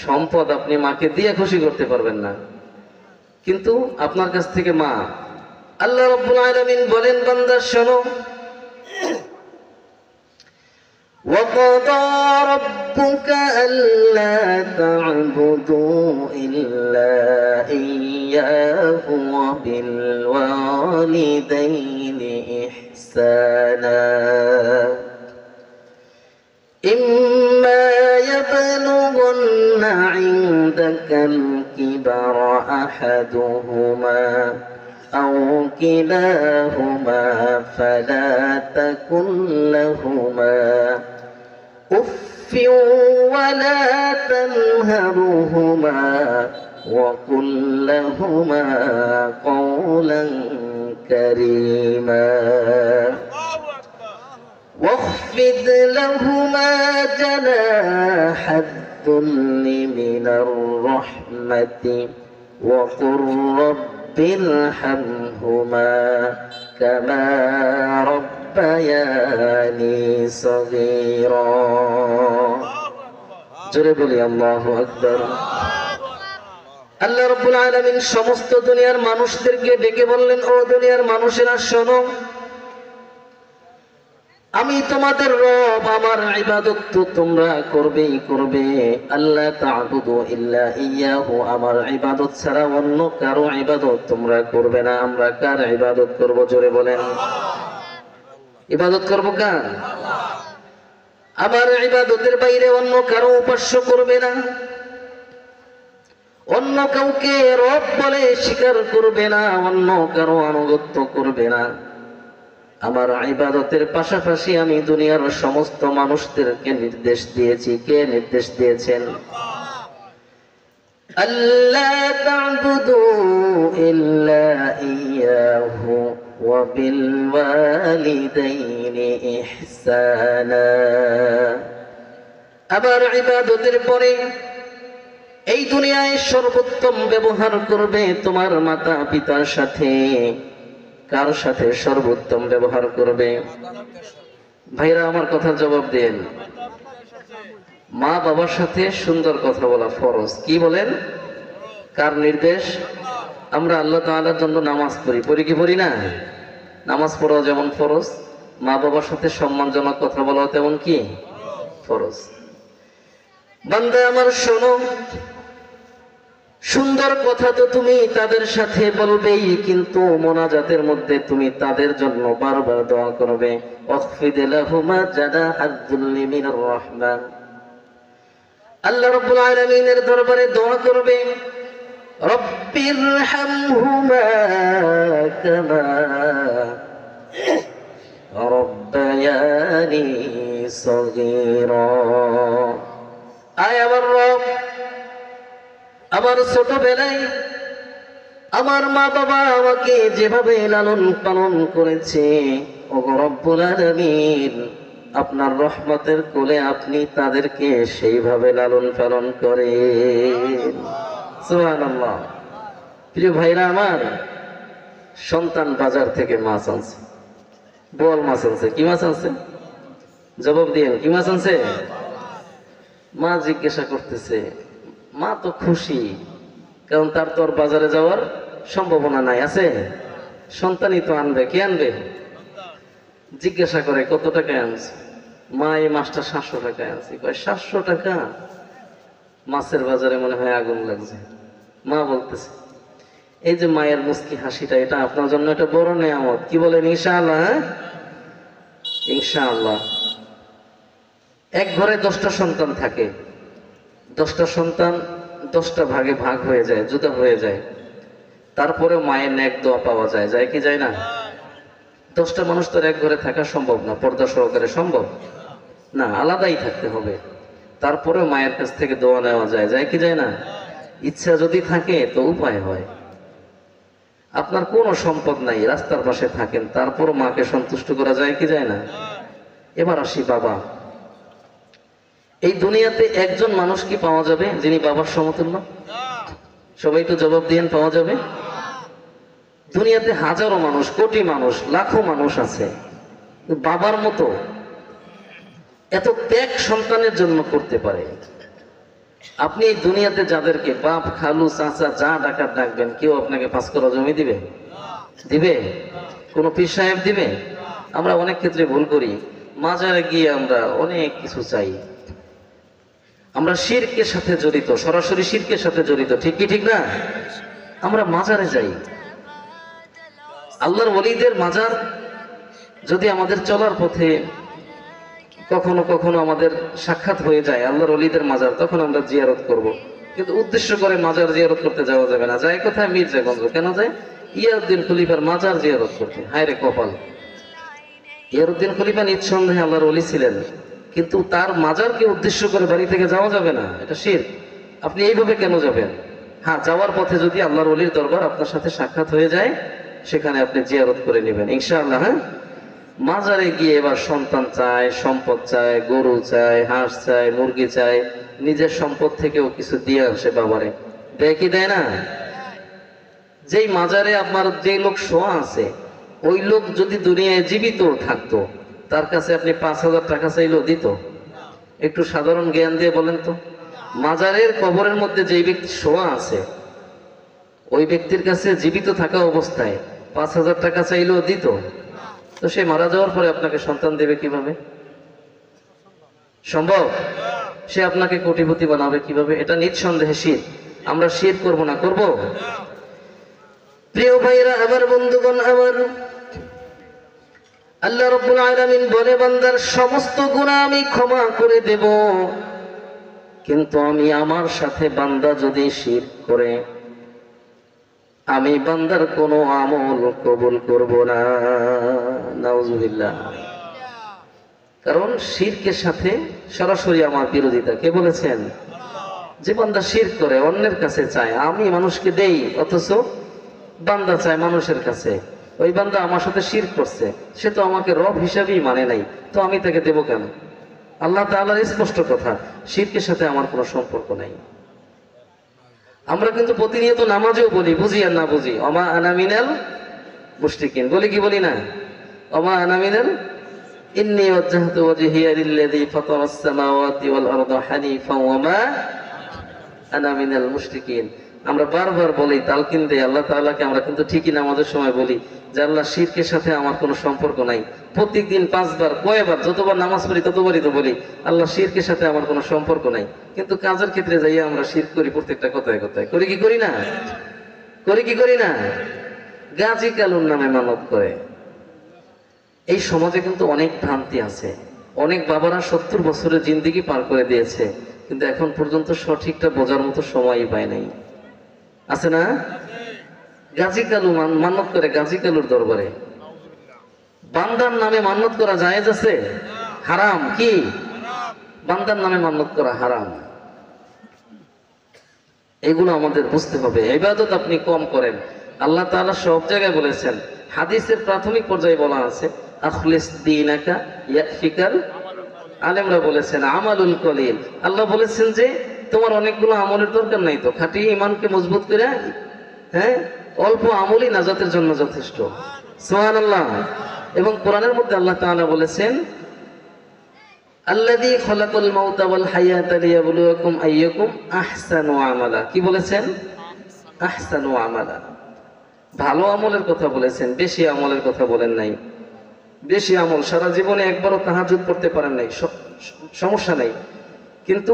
সম্পদ আপনি মাকে দিয়ে খুশি করতে পারবেন না, কিন্তু আপনার কাছ থেকে মা, আল্লাহ রাব্বুল আলামিন বলেন, বান্দা শোনো, وَقَضَى رَبُّكَ أَلَّا تَعْبُدُوا إِلَّا إِيَّاهُ وَبِالْوَالِدَيْنِ إِحْسَانًا إِمَّا يَبْلُغَنَّ عِندَكَ الْكِبَرَ أَحَدُهُمَا أو كلاهما فلا تقل لهما أف ولا تنهرهما وقل لهما قولا كريما واخفض لهما جناح الذل من الرحمة وقل رب ارحمهما كما ربياني صغيرا জোরে বলি আল্লাহু আকবার। আল্লাহ রাব্বুল আলামিন সমস্ত দুনিয়ার মানুষদেরকে ডেকে বললেন, ও দুনিয়ার মানুষেরা শোনো, আমি তোমাদের রব, আমার ইবাদত তো তোমরা করবেই করবে। আল্লাহ তা'বুদু ইল্লা ইয়াহু, আমার ইবাদত ছাড়া অন্য কারো ইবাদত তোমরা করবে না। আমরা কার ইবাদত করব? জোরে বলেন। ইবাদত করব কার? আমার ইবাদতের বাইরে অন্য কারো উপাস্য করবে না, অন্য কাউকে রব বলে স্বীকার করবে না, অন্য কারো আনুগত্য করবে না। আমার ইবাদতের পাশাপাশি আমি দুনিয়ার সমস্ত মানুষদেরকে নির্দেশ দিয়েছি। কে নির্দেশ দিয়েছেন? আল্লাহ তা'বুদু ইল্লা ইয়াহু ওয়া বিল ওয়ালিদাইনি ইহসানা। আবার ইবাদতের পরে এই দুনিয়ায় সর্বোত্তম ব্যবহার করবে তোমার মাতা পিতার সাথে। কার সাথে সর্বোত্তম ব্যবহার করবে? ভাইরা আমার কথার জবাব দেন। মা বাবার সাথে সুন্দর কথা বলা ফরজ। কি বলেন? কার নির্দেশ? আমরা আল্লাহ তাআলার জন্য নামাজ পড়ি কি পড়ি না? নামাজ পড়াও যেমন ফরজ, মা বাবার সাথে সম্মানজনক কথা বলাও তেমন কি ফরজ। বান্দা আমার শোনো, সুন্দর কথা তো তুমি তাদের সাথে বলবেই, কিন্তু মোনাজাতের মধ্যে তুমি তাদের জন্য বারবার দোয়া করবে। ওয়াখফিদ লাহুমা জানাহাদ যুল্লি মিনার রাহমা। আল্লাহ রাব্বুল আলামিনের দরবারে দোয়া করবে, রব্বিরহামহুমা কামা রাব্বায়ানি সগীরা। আয় আমার রব, আমার ছোটবেলায় আমার মা বাবা আমাকে যেভাবে লালন পালন করেছে, ওগো রব্বুল আলামিন, আপনার রহমতের কোলে আপনি তাদেরকে সেইভাবে লালন পালন করেন। সুবহানাল্লাহ। প্রিয় ভাইরা আমার, সন্তান বাজার থেকে মাছ আনছে, বোয়াল মাছ আনছে। কি মাছ আনছে? জবাব দিয়েন, কি মাছ আনছে? মা জিজ্ঞাসা করতেছে, মা তো খুশি, কারণ তার তো আর বাজারে যাওয়ার সম্ভাবনা নাই। আছে? সন্তানই তো আনবে। কে আনবে? জিজ্ঞাসা করে কত টাকায় আনছি, মা এই মাছটা 700 টাকায় আনছি। কয় 700 টাকা? মাছের বাজারে মনে হয় আগুন লাগছে। মা বলতেছে, এই যে মায়ের মুস্কি হাসিটা, এটা আপনার জন্য একটা বড় নেয়ামত। কি বলেন? ইনশাআল্লাহ। হ্যাঁ, ইনশাআল্লাহ। এক ঘরে 10টা সন্তান থাকে, 10টা সন্তান 10টা ভাগে ভাগ হয়ে যায়, জুদা হয়ে যায়, তারপরেও মায়ের নেক দোয়া পাওয়া যায়, যায় কি যায় না? 10টা মানুষ তো এক ঘরে থাকা সম্ভব না, পর্দা সহকারে সম্ভব না, আলাদাই থাকতে হবে। তারপরেও মায়ের কাছ থেকে দোয়া নেওয়া যায়, যায় কি যায় না? ইচ্ছা যদি থাকে তো উপায় হয়। আপনার কোনো সম্পদ নাই, রাস্তার পাশে থাকেন, তারপর মাকে সন্তুষ্ট করা যায় কি যায় না? এবার আসি বাবা। এই দুনিয়াতে একজন মানুষ কি পাওয়া যাবে যিনি বাবার সমতুল্য? সবাই তো জবাব দিয়েন, পাওয়া যাবে? দুনিয়াতে হাজারো মানুষ, কোটি মানুষ, লাখো মানুষ আছে, বাবার মতো এত ত্যাগ সন্তানের জন্য করতে পারে। আপনি এই দুনিয়াতে যাদেরকে বাপ, খালু, চাচা যা ডাকার ডাকবেন, কেউ আপনাকে 5 কাঠা জমি দিবে? দিবে? কোন পীর সাহেব দিবে? আমরা অনেক ক্ষেত্রে ভুল করি, মাজারে গিয়ে আমরা অনেক কিছু চাই। আমরা শিরকের সাথে জড়িত, সরাসরি শিরকের সাথে জড়িত, ঠিক কি ঠিক না? আমরা মাজারে যাই, আল্লাহর ওলিদের মাজার যদি আমাদের চলার পথে কখনো কখনো আমাদের সাক্ষাৎ হয়ে যায়, আল্লাহর ওলিদের মাজার, তখন আমরা জিয়ারত করব। কিন্তু উদ্দেশ্য করে মাজার জিয়ারত করতে যাওয়া যাবে না। যায় কোথায়? মির্জাগঞ্জ। কেন যায়? ইয়াউদ্দিন খলিফার মাজার জিয়ারত করতে। হায় রে কপাল! ইয়াউদ্দিন খলিফা নিঃসন্দেহে আল্লাহর ওলি ছিলেন, কিন্তু তার মাজারকে উদ্দেশ্য করে বাড়ি থেকে যাওয়া যাবে না, এটা শিরক। আপনি এইভাবে কেন যাবেন? হ্যাঁ, যাওয়ার পথে যদি আল্লাহর ওলির দরবার আপনার সাথে সাক্ষাৎ হয়ে যায়, সেখানে আপনি জিয়ারত করে নেবেন ইনশাআল্লাহ। হ্যাঁ, মাজারে গিয়ে এবার সন্তান চায়, সম্পদ চায়, গরু চায়, হাঁস চায়, মুরগি চায়, নিজের সম্পদ থেকেও কিছু দিয়ে আসে বাবারে। দেয় কি দেয় না? যেই মাজারে আপনার যে লোক শোয়া আছে, ওই লোক যদি দুনিয়ায় জীবিত থাকতো, তার কাছে আপনি 5,000 টাকা চাইলেও দিত? একটু সাধারণ জ্ঞান দিয়ে বলেন তো। মাজারের কবরের মধ্যে যেই ব্যক্তি শোয়া আছে, ওই ব্যক্তির কাছে জীবিত থাকা অবস্থায় 5,000 টাকা চাইলেও দিত? তো সে মারা যাওয়ার পরে আপনাকে সন্তান দেবে কিভাবে? সম্ভব? সে আপনাকে কোটিপতি বানাবে কিভাবে? এটা নিঃসন্দেহে শিরক। আমরা শিরক করব না? করব? প্রিয় ভাইরা আমার, বন্ধুগণ আমার, আল্লাহ রাব্বুল আলামিন বলে, বান্দার সমস্ত গুনাহ আমি ক্ষমা করে দেব, কিন্তু আমি আমার সাথে বান্দা যদি শিরক করে, আমি বান্দার কোনো আমল কবুল করব না। নাউজুবিল্লাহ। কারণ শিরকের সাথে সরাসরি আমার বিরোধিতা। কে বলেছেন? যে বান্দা শিরক করে, অন্যের কাছে চায়, আমি মানুষকে দেই, অথচ বান্দা চায় মানুষের কাছে, ওই বান্দা আমার সাথে শিরক করছে, সে তো আমাকে রব হিসাবেই মানে নাই, তো আমি তাকে দেব কেন? আল্লাহ তাআলার স্পষ্ট কথা, শিরকের সাথে আমার কোনো সম্পর্ক নাই। আমরা কিন্তু প্রতিনিয়ত নামাজেও বলি, বুঝি আর না বুঝি, ওমা আনা মিনাল মুশরিকিন, বলি কি বলি না? ওমা আনা মিনাল, ইন্নী ওয়াজ্জাহতু ওয়াজহিয়া লিল্লাযী ফাতারাস সামাওয়াতি ওয়াল আরদা হানিফান ওয়া মা আনা মিনাল মুশরিকিন। আমরা বারবার বলি, তালকিন দেই আল্লাহ তাআলাকে, আমরা কিন্তু ঠিকই নামাজের সময় বলি যে আল্লাহ, শিরকের সাথে আমার কোনো সম্পর্ক নাই। প্রত্যেকদিন 5 বার, কয়বার, যতবার নামাজ পড়ি ততবারই তো বলি, আল্লাহ, শিরকের সাথে আমার কোনো সম্পর্ক নাই। কিন্তু কাজের ক্ষেত্রে যাইয়া আমরা শিরক করি প্রত্যেকটা কথায় কথায়। করি কি করি না? করি কি করি না? গাজী কালুর নামে মানত করে। এই সমাজে কিন্তু অনেক ভ্রান্তি আছে। অনেক বাবারা 70 বছরের জিন্দেগি পার করে দিয়েছে, কিন্তু এখন পর্যন্ত সঠিকটা বোঝার মতো সময়ই পায় নাই। আছে না? গাজী কালু মান্নত করে, গাজী কালুর দরবারে। বান্দার নামে মান্নত করা জায়েজ আছে? হারাম। কি? বান্দার নামে মান্নত করা হারাম। এগুলো আমাদের বুঝতে হবে। ইবাদত আপনি কম করেন, আল্লাহ তাআলা সব জায়গায় বলেছেন। হাদিসের প্রাথমিক পর্যায়ে বলা আছে, আখলিস দীনাকা ইয়াকফিকাল, আলেমরা বলেছেন আমালুল কলিল। আল্লাহ বলেছেন যে তোমার অনেকগুলো আমলের দরকার নাই, তো খাঁটি ঈমানকে মজবুত করে, হ্যাঁ, অল্প আমলই নাজাতের জন্য যথেষ্ট। সুবহানাল্লাহ। এবং কোরআনের মধ্যে আল্লাহ তাআলা বলেছেন, আল্লাযী খালাকাল মাউতা ওয়াল হায়াতা লিয়াবলুয়াকুম আইয়াকুম আহসানু আমালা। কি বলেছেন? আহসানু আমালা। ভালো আমলের কথা বলেছেন, বেশি আমলের কথা বলেন নাই। বেশি আমল, সারা জীবনে একবারও তাহাজ্জুদ পড়তে পারেন নাই, সমস্যা নেই, কিন্তু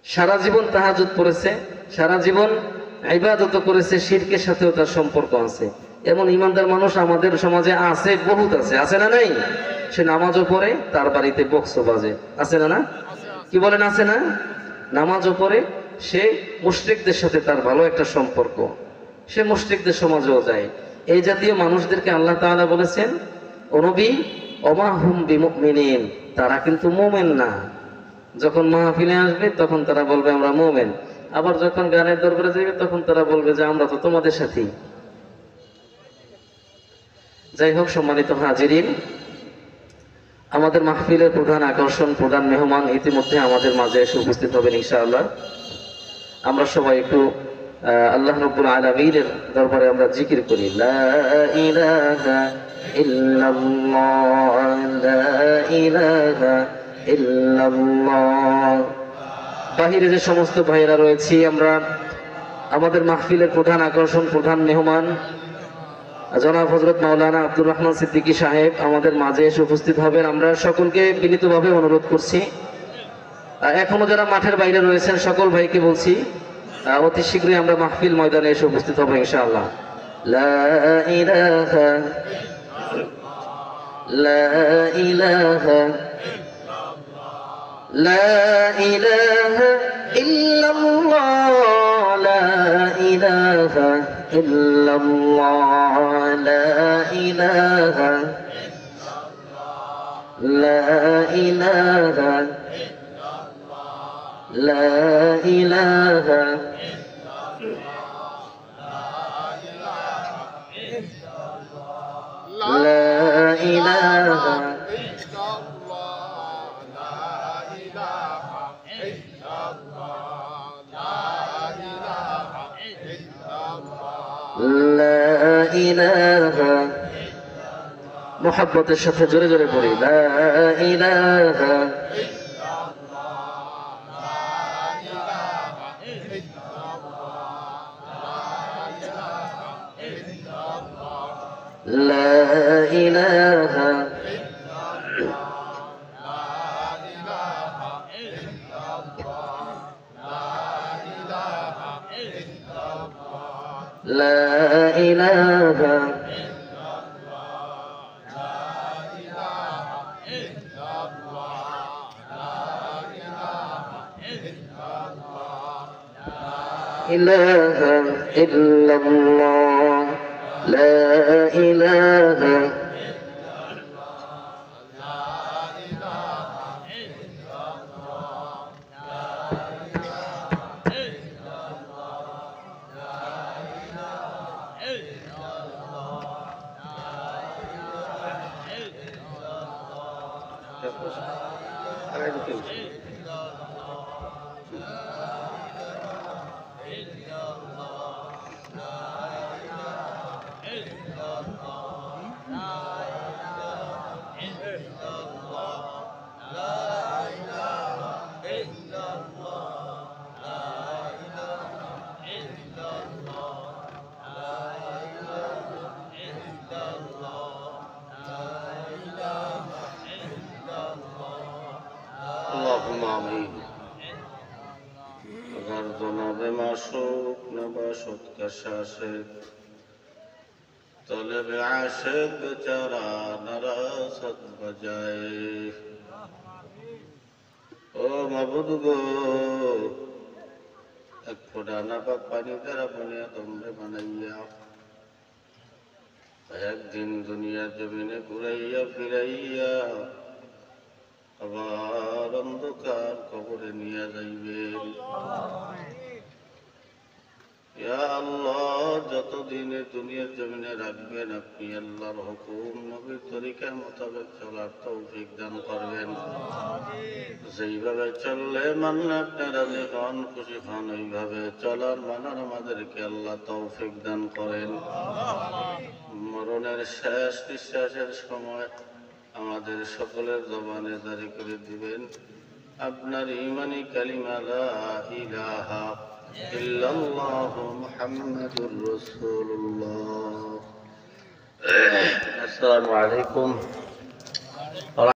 সারা জীবন তাহাজ্জুদ পড়েছে, সারা জীবন ইবাদত করেছে, শিরকের সাথেও তার সম্পর্ক আছে, এমন ইমানদার মানুষ আমাদের সমাজে আছে, বহুত আছে, আছে না নাই? সে নামাজও পড়ে, তার বাড়িতে বক্স বাজে, আছে না? না কি বলেন, আছে না? নামাজও পড়ে, সে মুশরিকদের সাথে তার ভালো একটা সম্পর্ক, সে মুশরিকদের সমাজেও যায়। এই জাতীয় মানুষদেরকে আল্লাহ তাআলা বলেছেন, ও নবী, ওমা হুম বিমুমিনিন, তারা কিন্তু মুমিন না। যখন মাহফিলে আসবে তখন তারা বলবে আমরা মুমিন, আবার যখন গানের দরবারে যাবে তখন তারা বলবে যে আমরা তো তোমাদের সাথেই। যাই হোক, সম্মানিত হাজিরিন, আমাদের মাহফিলের প্রধান আকর্ষণ, প্রধান মেহমান ইতিমধ্যে আমাদের মাঝে এসে উপস্থিত হবেন ইনশাআল্লাহ। আমরা সবাই একটু আল্লাহ রাব্বুল আলামিনের দরবারে আমরা জিকির করি, লা ইলাহা ইল্লাল্লাহ, লা ইলাহা ইল্লাল্লাহ। বাহিরে যে সমস্ত ভাইয়েরা রয়েছি, আমরা আমাদের মাহফিলের প্রধান আকর্ষণ, প্রধান মেহমান জনাব হযরত মাওলানা আব্দুর রহমান সিদ্দিকী সাহেব আমাদের মাঝে এসে উপস্থিত হবেন। আমরা সকলকে বিনীতভাবে অনুরোধ করছি, এখনো যারা মাঠের বাইরে রয়েছেন সকল ভাইকে বলছি, অতি শীঘ্রই আমরা মাহফিল ময়দানে এসে উপস্থিত হব ইনশাআল্লাহ। লা ইলাহা লা ইলাহা লা ইলাহা ইল্লাল্লাহ, লা ইলাহা ইল্লাল্লাহ, লা ইলাহা লা ইলাহা লা ইলাহা লা ইলাহা লা ইলাহা, মুহাব্বতের সাথে জোরে জোরে পড়ি, লা ইলাহা লা ইলাহা লা ইলাহা ইলাহা ইল্লাল্লাহ, লা ইলাহা अगर जनाबे माशूक नबाशत का शाशिक तलब आशिक बेचारा नरासत बजाए। ओ माबूद गो, एक फुटाना का पानी तेरा बुनिया तुमने बनाइया, एक दिन दुनिया जमीने घुराइया फिराइया আবার অন্ধকার কবরে নিয়ে যাইবেন। ইয়া আল্লাহ, যতদিন দুনিয়ার জমিনে রাখবেন আপনি আল্লাহর হুকুম নবীর তরিকা মোতাবেক চলার তৌফিক দান করবেন। যেইভাবে চললে মানলে আপনি রাজি হন, খুশি হন, ওইভাবে চলার মানার আমাদেরকে আল্লাহ তৌফিক দান করেন। মরণের শেষ নিঃশ্বাসের সময় আমাদের সকলের জবানে জারি করে দিবেন আপনার ঈমানি কালিমা লা ইলাহা ইল্লাল্লাহু মুহাম্মাদুর রাসূলুল্লাহ। আসসালামু আলাইকুম